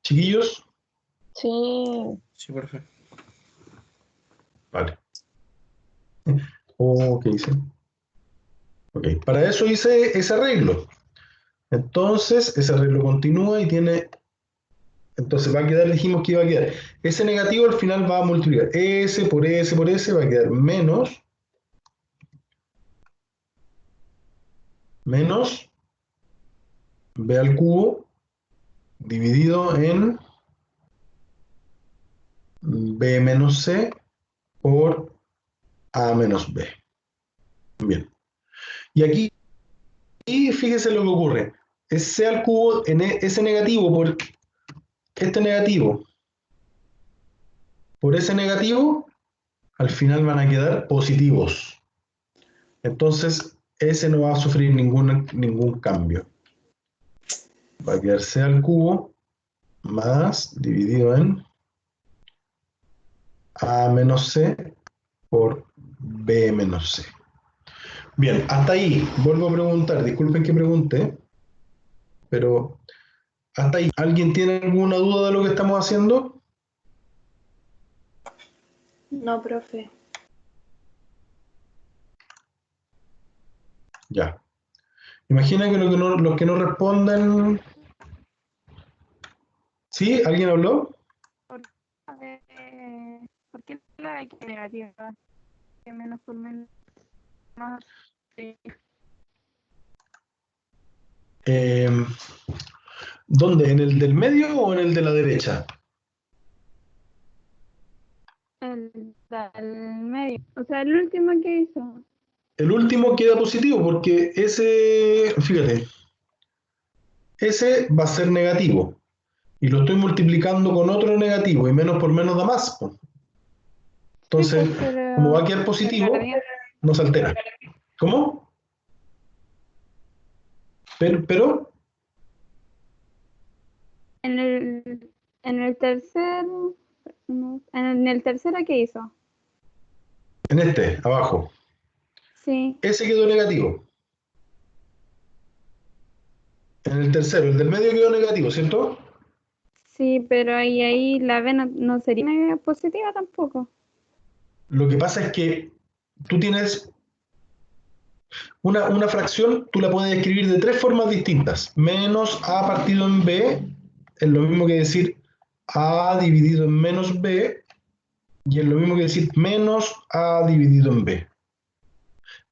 Chiquillos. Sí. Sí, profe. Vale. ¿Qué hice? Ok, para eso hice ese arreglo. Entonces, ese arreglo continúa y tiene. Entonces va a quedar, dijimos que iba a quedar. Ese negativo al final va a multiplicar. S por S por S va a quedar menos B al cubo dividido en B menos C por A menos B. Bien. Y aquí, y fíjese lo que ocurre. Es C al cubo en ese negativo por este negativo por ese negativo, al final van a quedar positivos. Entonces, ese no va a sufrir ningún cambio. Va a quedar C al cubo más dividido en A menos C por B menos C. Bien, hasta ahí. Vuelvo a preguntar, disculpen que pregunte, pero hasta ahí. ¿Alguien tiene alguna duda de lo que estamos haciendo? No, profe. Ya. Imagina que los que no responden. ¿Sí? ¿Alguien habló? ¿Por qué la X negativa? Que menos por menos más. Eh, ¿Dónde? ¿En el del medio o en el de la derecha? El del medio. O sea, el último que hizo. El último queda positivo porque fíjate, ese va a ser negativo. Y lo estoy multiplicando con otro negativo y menos por menos da más, po. Entonces, Sí, pues, como va a quedar positivo, no se altera. ¿Cómo? Pero En el tercer, en el tercero, ¿qué hizo? en este, abajo, Sí, ese quedó negativo. En el tercero, el del medio quedó negativo, ¿cierto? sí, pero ahí la B no sería positiva tampoco. Lo que pasa es que tú tienes una fracción, tú la puedes escribir de tres formas distintas. Menos a partido en B es lo mismo que decir a dividido en menos B, y es lo mismo que decir menos a dividido en B.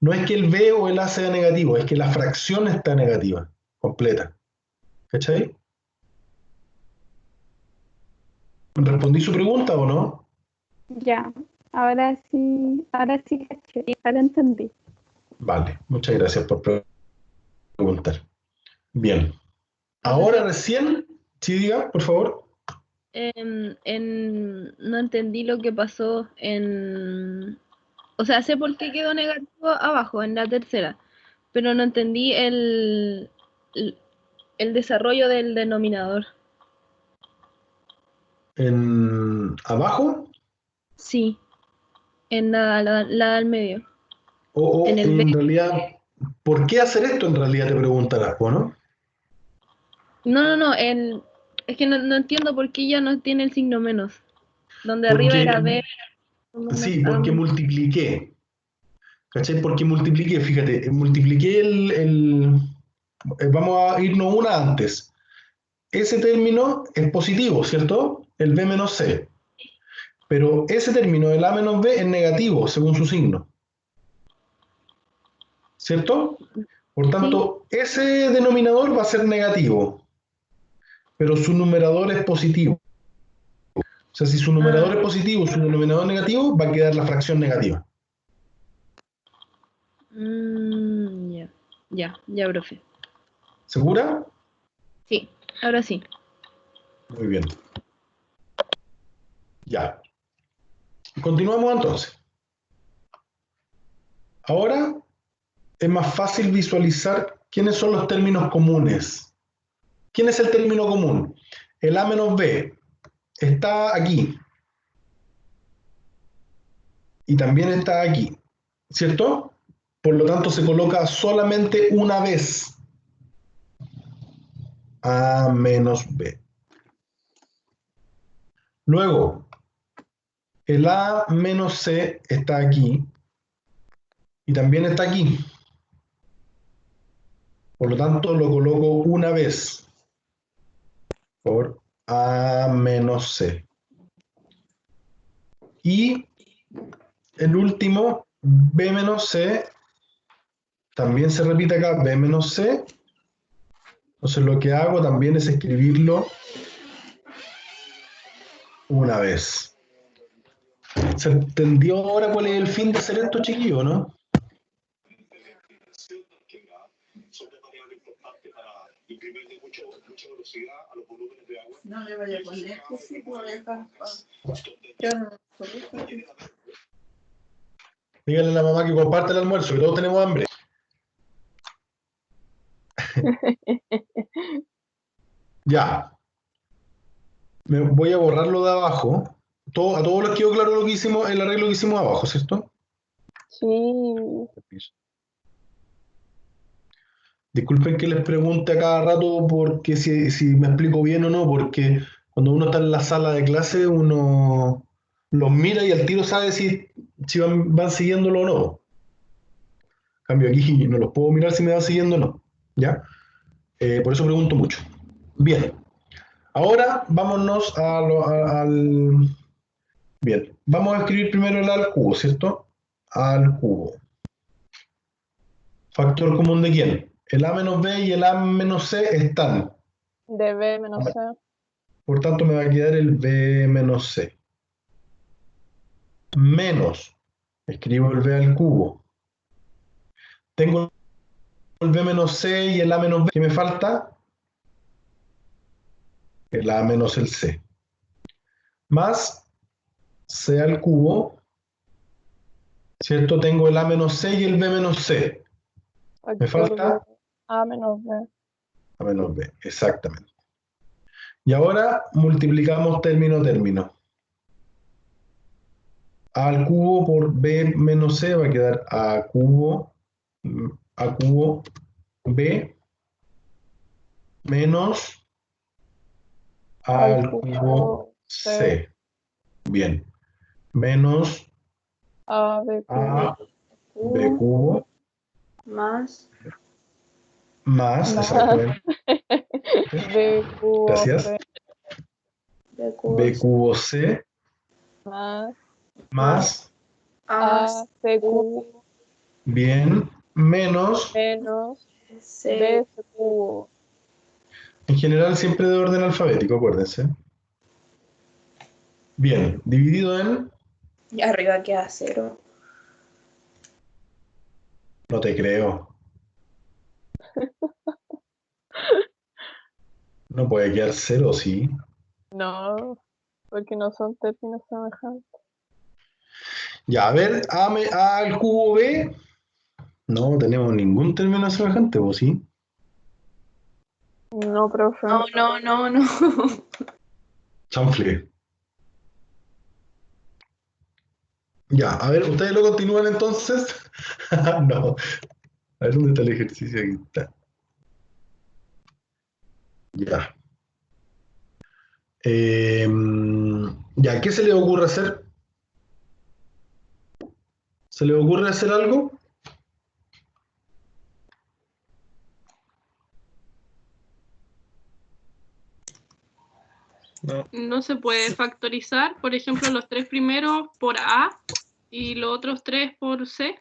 No es que el B o el A sea negativo, es que la fracción está negativa, completa. ¿Cachai? ¿Respondí su pregunta o no? Ya, ahora sí, caché, ahora entendí. Vale, muchas gracias por preguntar. Bien. Ah, Ahora profe, recién, sí, diga, por favor. no entendí lo que pasó en... O sea, sé por qué quedó negativo abajo, en la tercera, pero no entendí el, el desarrollo del denominador. Abajo, Sí, en la del medio, en o el B. en realidad, ¿por qué hacer esto en realidad te preguntarás, ¿no? No, es que no entiendo por qué ya no tiene el signo menos. Donde arriba Porque, era B, menos sí, A porque menos. multipliqué. ¿Cachai? Porque multipliqué, fíjate, multipliqué vamos a irnos una antes. Ese término es positivo, ¿cierto? El B menos C. Pero ese término, el A menos B, es negativo según su signo, ¿cierto? Por Sí. tanto, ese denominador va a ser negativo, pero su numerador es positivo. O sea, si su Ah, numerador es positivo, su denominador negativo, va a quedar la fracción negativa. ya, profe. ¿Segura? Sí, ahora sí. Muy bien. Ya. Continuamos entonces. Ahora es más fácil visualizar quiénes son los términos comunes. ¿Quién es el término común? El A menos B está aquí y también está aquí, ¿cierto? Por lo tanto, se coloca solamente una vez A menos B. Luego, el A menos C está aquí y también está aquí. Por lo tanto, lo coloco una vez por A menos C. Y el último, B menos C, también se repite acá, B menos C. Entonces lo que hago también es escribirlo una vez. ¿Se entendió ahora cuál es el fin de hacer esto, chiquillo, no? No le vaya a poner que sí, voy a dejar. Yo no Díganle a la mamá que comparte el almuerzo, que todos tenemos hambre. Ya. Me voy a borrarlo de abajo. A todos les quedó claro lo que hicimos, el arreglo que hicimos abajo, ¿cierto? Sí, Disculpen que les pregunte a cada rato porque si me explico bien o no, porque cuando uno está en la sala de clase, uno los mira y al tiro sabe si van siguiéndolo o no. En cambio aquí no los puedo mirar si me van siguiendo o no. ¿Ya? Por eso pregunto mucho. Bien. Ahora vámonos al... Bien. Vamos a escribir primero el A al cubo, ¿cierto? A al cubo. ¿Factor común de quién? El A menos B y el A menos C están. de B menos C. Por tanto, me va a quedar el B menos C. Menos. Escribo el B al cubo. Tengo el B menos C y el A menos B. ¿Qué me falta? El A menos el C. Más C al cubo ¿cierto? Tengo el A menos C y el B menos C. ¿Me falta? A menos B. A menos B, exactamente. Y ahora multiplicamos término a término. A al cubo por B menos C va a quedar A cubo B menos A Al al cubo cubo C. C. Bien. Menos A B cubo. A B cubo Más más, Más. exactamente. B cubo Gracias. C. B cubo B cubo C Más más, A A C cubo bien, menos, menos C. B C cubo. en general siempre de orden alfabético, acuérdense. Bien, dividido en, Y arriba queda 0. no te creo. No puede quedar cero, sí. No, porque no son términos semejantes. Ya, a ver, A al cubo B. No tenemos ningún término semejante, ¿o sí? No, profe. No. Chanfle. Ya, a ver, ¿ustedes lo continúan entonces? No. A ver, ¿dónde está el ejercicio? Aquí está. Ya. Ya, ¿qué se le ocurre hacer? ¿Se le ocurre hacer algo? No, No se puede factorizar, por ejemplo, los 3 primeros por A y los otros 3 por C.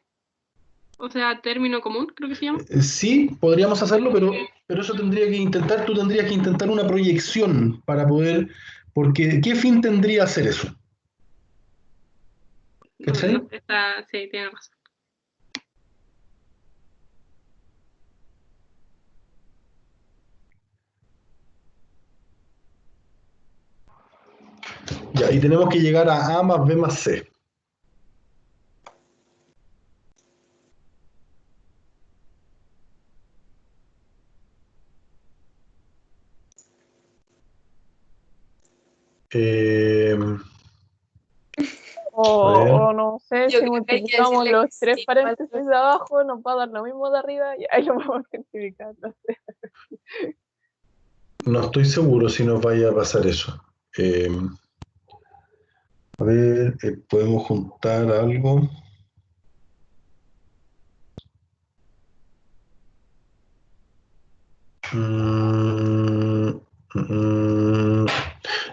O sea, término común, creo que se llama. Sí, podríamos hacerlo, pero eso tendría que intentar, tú tendrías que intentar una proyección para poder, porque ¿qué fin tendría hacer eso? No, ¿Cachai? sí, tiene razón. Ya, y tenemos que llegar a A más B más C. Eh, a ver. O no sé, Yo si creo que hay que multiplicamos decirle los que tres sí, paréntesis igual, de abajo, nos va a dar lo mismo de arriba y ahí lo vamos a multiplicar. No sé. No estoy seguro si nos vaya a pasar eso. Eh, a ver, podemos juntar algo. Mm, mm,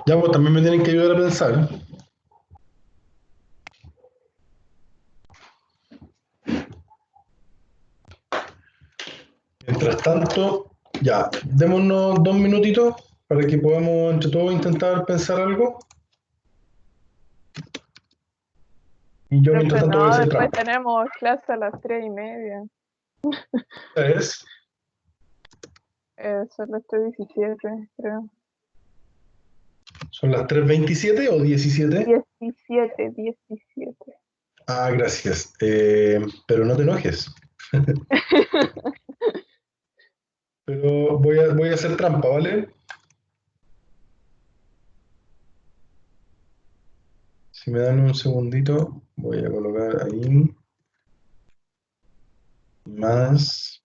ya, pues también me tienen que ayudar a pensar. Mientras tanto, ya, démonos 2 minutitos para que podamos entre todos intentar pensar algo. Y yo mientras Profe, tanto voy a no, hacer después trampa. tenemos clase a las 3:30. ¿Es? Son las 3:17, creo. ¿Son las 3:27 o 17? 17. Ah, gracias. Pero no te enojes. Pero voy a hacer trampa, ¿vale? Si me dan un segundito, voy a colocar ahí. Más.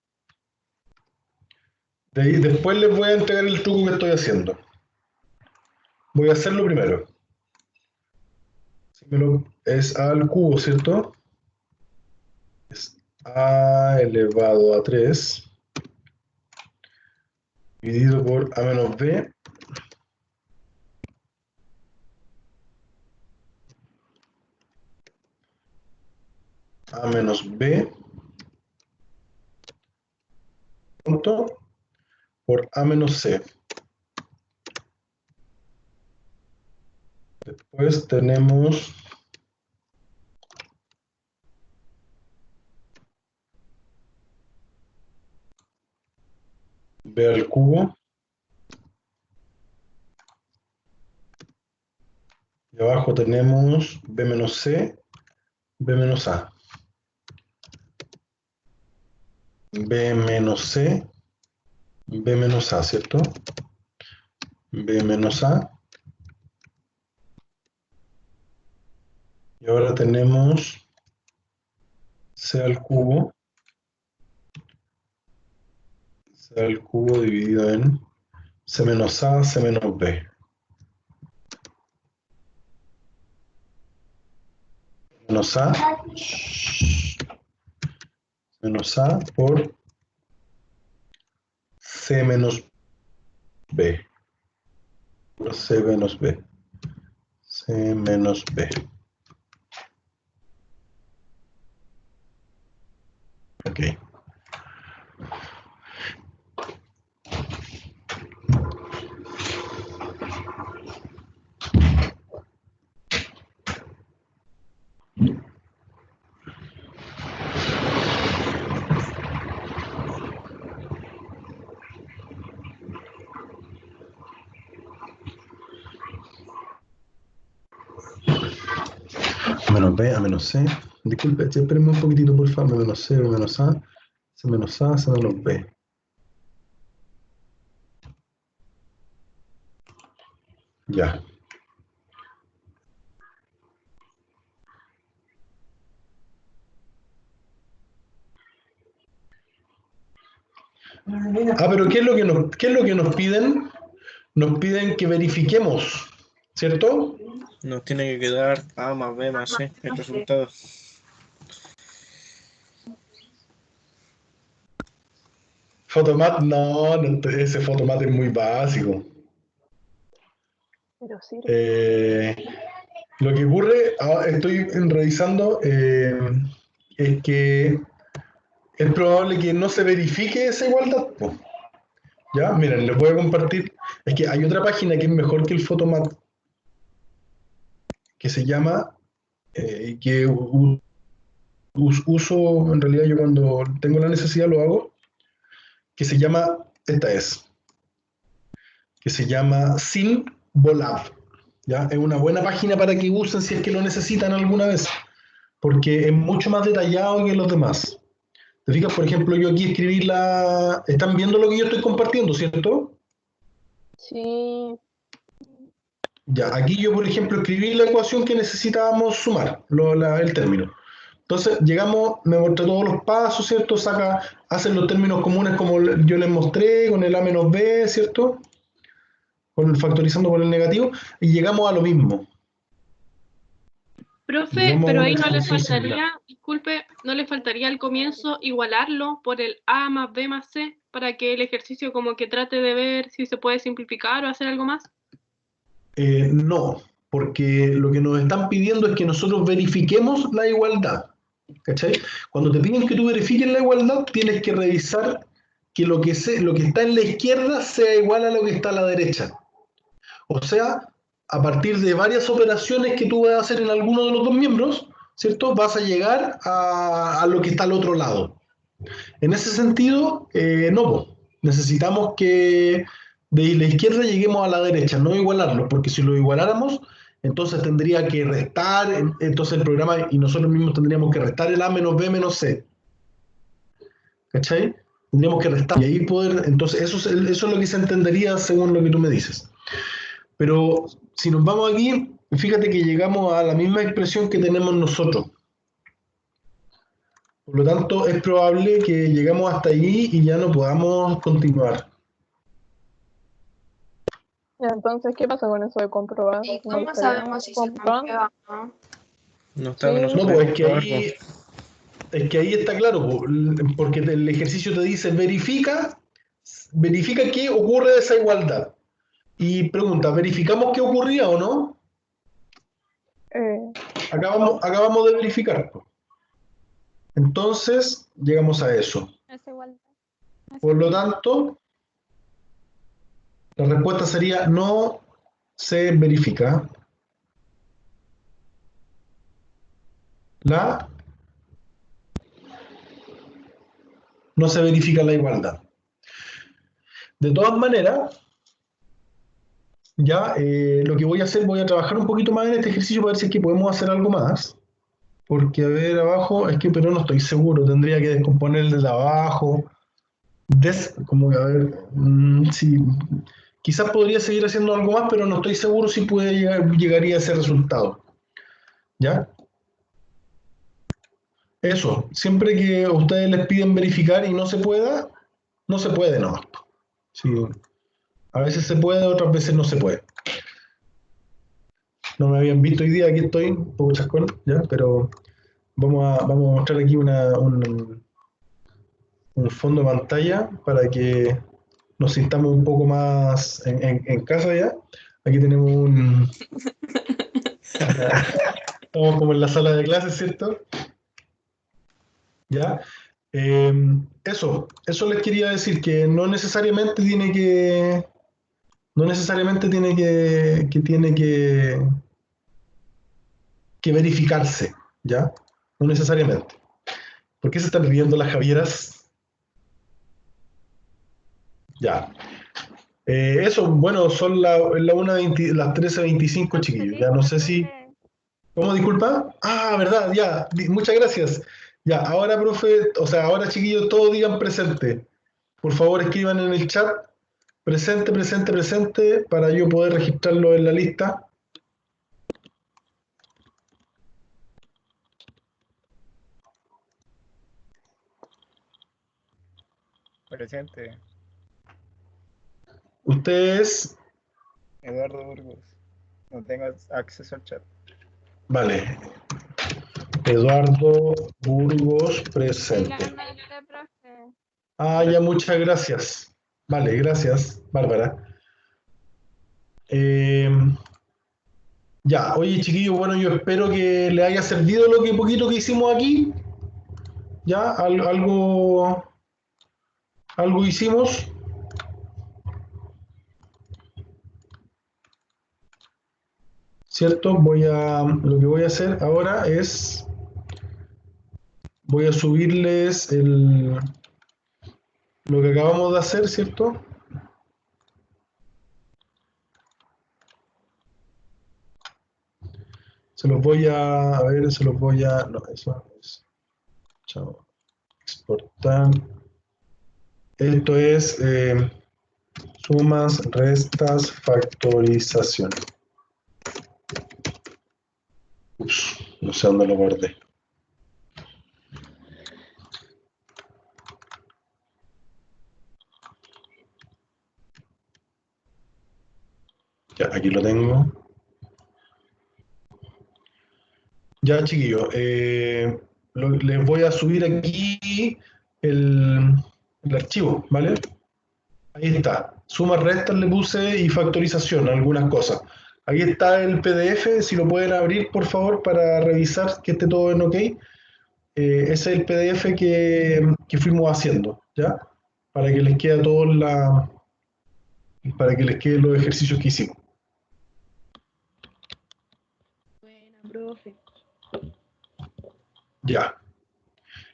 De ahí, después les voy a entregar el truco que estoy haciendo. Voy a hacerlo primero. Es A al cubo, ¿cierto? Es A elevado a 3 dividido por A menos B A menos B punto por A menos C. Después tenemos B al cubo y abajo tenemos B menos C, B menos A. B menos C, B menos A, ¿cierto? B menos A. Y ahora tenemos C al cubo. C al cubo dividido en C menos A, C menos B. Menos A. Menos A por C menos B. Por C menos B. C menos B. Ok. A menos B, A menos C. Disculpe, espérenme un poquitito, por favor. B menos C, B menos A, C menos A, C menos B. Ya. Ah, pero ¿qué es lo que nos piden? Nos piden que verifiquemos, ¿cierto? Nos tiene que quedar A más B más C el resultado. Photomat, no, ese Photomat es muy básico. Pero sí. Lo que ocurre, estoy revisando, es que es probable que no se verifique esa igualdad, po. Ya, miren, les voy a compartir. Es que hay otra página que es mejor que el Photomat, que se llama, que uso, en realidad yo cuando tengo la necesidad lo hago, que se llama, que se llama Symbolab. ¿Ya? Es una buena página para que usen si es que lo necesitan alguna vez, porque es mucho más detallado que los demás. ¿Te fijas? Por ejemplo, yo aquí escribí la... ¿Están viendo lo que yo estoy compartiendo, cierto? Sí. Ya, aquí yo, por ejemplo, escribí la ecuación que necesitábamos sumar, el término. Entonces, llegamos, me mostré todos los pasos, ¿cierto? Hacen los términos comunes como yo les mostré, con el A menos B, ¿cierto? Factorizando por el negativo, y llegamos a lo mismo. Profe, Llegamos a pero una ahí no le expresión faltaría, similar. disculpe, no le faltaría al comienzo igualarlo por el A más B más C para que el ejercicio como que trate de ver si se puede simplificar o hacer algo más. No, porque lo que nos están pidiendo es que nosotros verifiquemos la igualdad. ¿Cachai? Cuando te piden que tú verifiques la igualdad, tienes que revisar que lo que está en la izquierda sea igual a lo que está a la derecha. O sea, a partir de varias operaciones que tú vas a hacer en alguno de los dos miembros, ¿cierto? Vas a llegar a lo que está al otro lado. En ese sentido, no, necesitamos que de la izquierda lleguemos a la derecha, no igualarlo, porque si lo igualáramos, entonces tendría que restar, entonces el programa y nosotros mismos tendríamos que restar el A menos B menos C. ¿Cachai? Tendríamos que restar y ahí poder, entonces eso es lo que se entendería según lo que tú me dices. Pero si nos vamos aquí, fíjate que llegamos a la misma expresión que tenemos nosotros. Por lo tanto, es probable que llegamos hasta allí y ya no podamos continuar. Entonces, ¿qué pasa con eso de comprobar? ¿Y ¿No cómo estaríamos sabemos si se comprobando? comprueba o no? No está, no se No, puede pues comprobar, es que ahí está claro, porque el ejercicio te dice verifica qué ocurre de esa igualdad. Y pregunta, ¿verificamos qué ocurría o no? Acabamos de verificar. Entonces, llegamos a eso. Esa igualdad. Por lo tanto, la respuesta sería no se verifica no se verifica la igualdad. De todas maneras, ya lo que voy a hacer, voy a trabajar un poquito más en este ejercicio para ver si es que podemos hacer algo más. Porque a ver abajo, es que pero no estoy seguro, tendría que descomponer el de abajo. Como que a ver, sí, quizás podría seguir haciendo algo más, pero no estoy seguro si llegaría a ese resultado. ¿Ya? Eso, siempre que ustedes les piden verificar y no se pueda, no se puede nomás. Sí, a veces se puede, otras veces no se puede. No me habían visto hoy día, aquí estoy, un poco chascón, ¿ya? Pero vamos a mostrar aquí un fondo de pantalla para que nos sintamos un poco más en casa ya. Aquí tenemos estamos como en la sala de clases, ¿cierto? ¿Ya? Eso les quería decir, que no necesariamente tiene que, que verificarse, ¿ya? No necesariamente. ¿Por qué se están riendo las Javieras? Ya. Eso, bueno, son las 13:25, chiquillos. Ya no sé si... ¿Cómo, disculpa? Ah, verdad, ya. Muchas gracias. Ya, ahora, profe, o sea, ahora, chiquillos, todos digan presente. Por favor, escriban en el chat presente, presente, presente, para yo poder registrarlo en la lista. Presente. Ustedes, Eduardo Burgos. No tengo acceso al chat. vale. Eduardo Burgos, Ahí la presente. anoté, profe. Ah, ya, muchas gracias. Vale, gracias, Bárbara. Ya, oye, chiquillos, bueno, yo espero que les haya servido lo que poquito que hicimos aquí. Ya, algo hicimos. ¿Cierto? Lo que voy a hacer ahora es, voy a subirles lo que acabamos de hacer, ¿cierto? Se los voy a ver, no, eso es, chao, exportar. Esto es sumas, restas, factorización. Ups, no sé dónde lo guardé. Ya, aquí lo tengo. Ya, chiquillos, les voy a subir aquí el archivo, ¿vale? Ahí está. Sumas, restas le puse y factorización, algunas cosas. Ahí está el PDF, si lo pueden abrir, por favor, para revisar que esté todo en OK. Ese es el PDF que fuimos haciendo, ¿ya? Para que les quede para que les queden los ejercicios que hicimos. Buena, profe. Ya.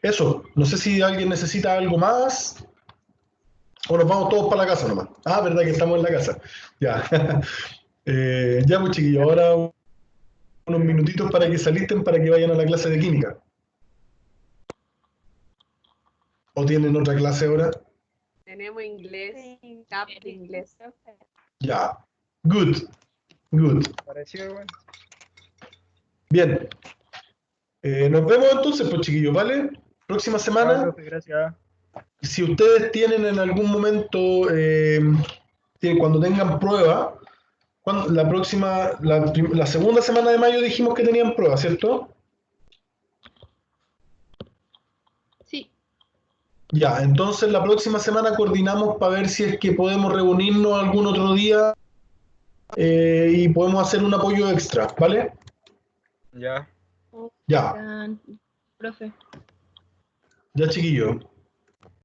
Eso, no sé si alguien necesita algo más o nos vamos todos para la casa nomás. Ah, verdad que estamos en la casa. Ya. Ya, pues chiquillos, ahora unos minutitos para que se alisten para que vayan a la clase de química. ¿O tienen otra clase ahora? Tenemos inglés, Sí. TAP de inglés. Profe. Ya. Good. Good. Parecido, bueno. Bien. Nos vemos entonces, pues chiquillos, ¿vale? Próxima Chao, semana. profe, gracias. Si ustedes tienen en algún momento, cuando tengan prueba, la segunda semana de mayo dijimos que tenían prueba, ¿cierto? Sí, Ya, entonces la próxima semana coordinamos para ver si es que podemos reunirnos algún otro día y podemos hacer un apoyo extra, ¿vale? Ya. Ya, bacán. Profe. ya, chiquillos.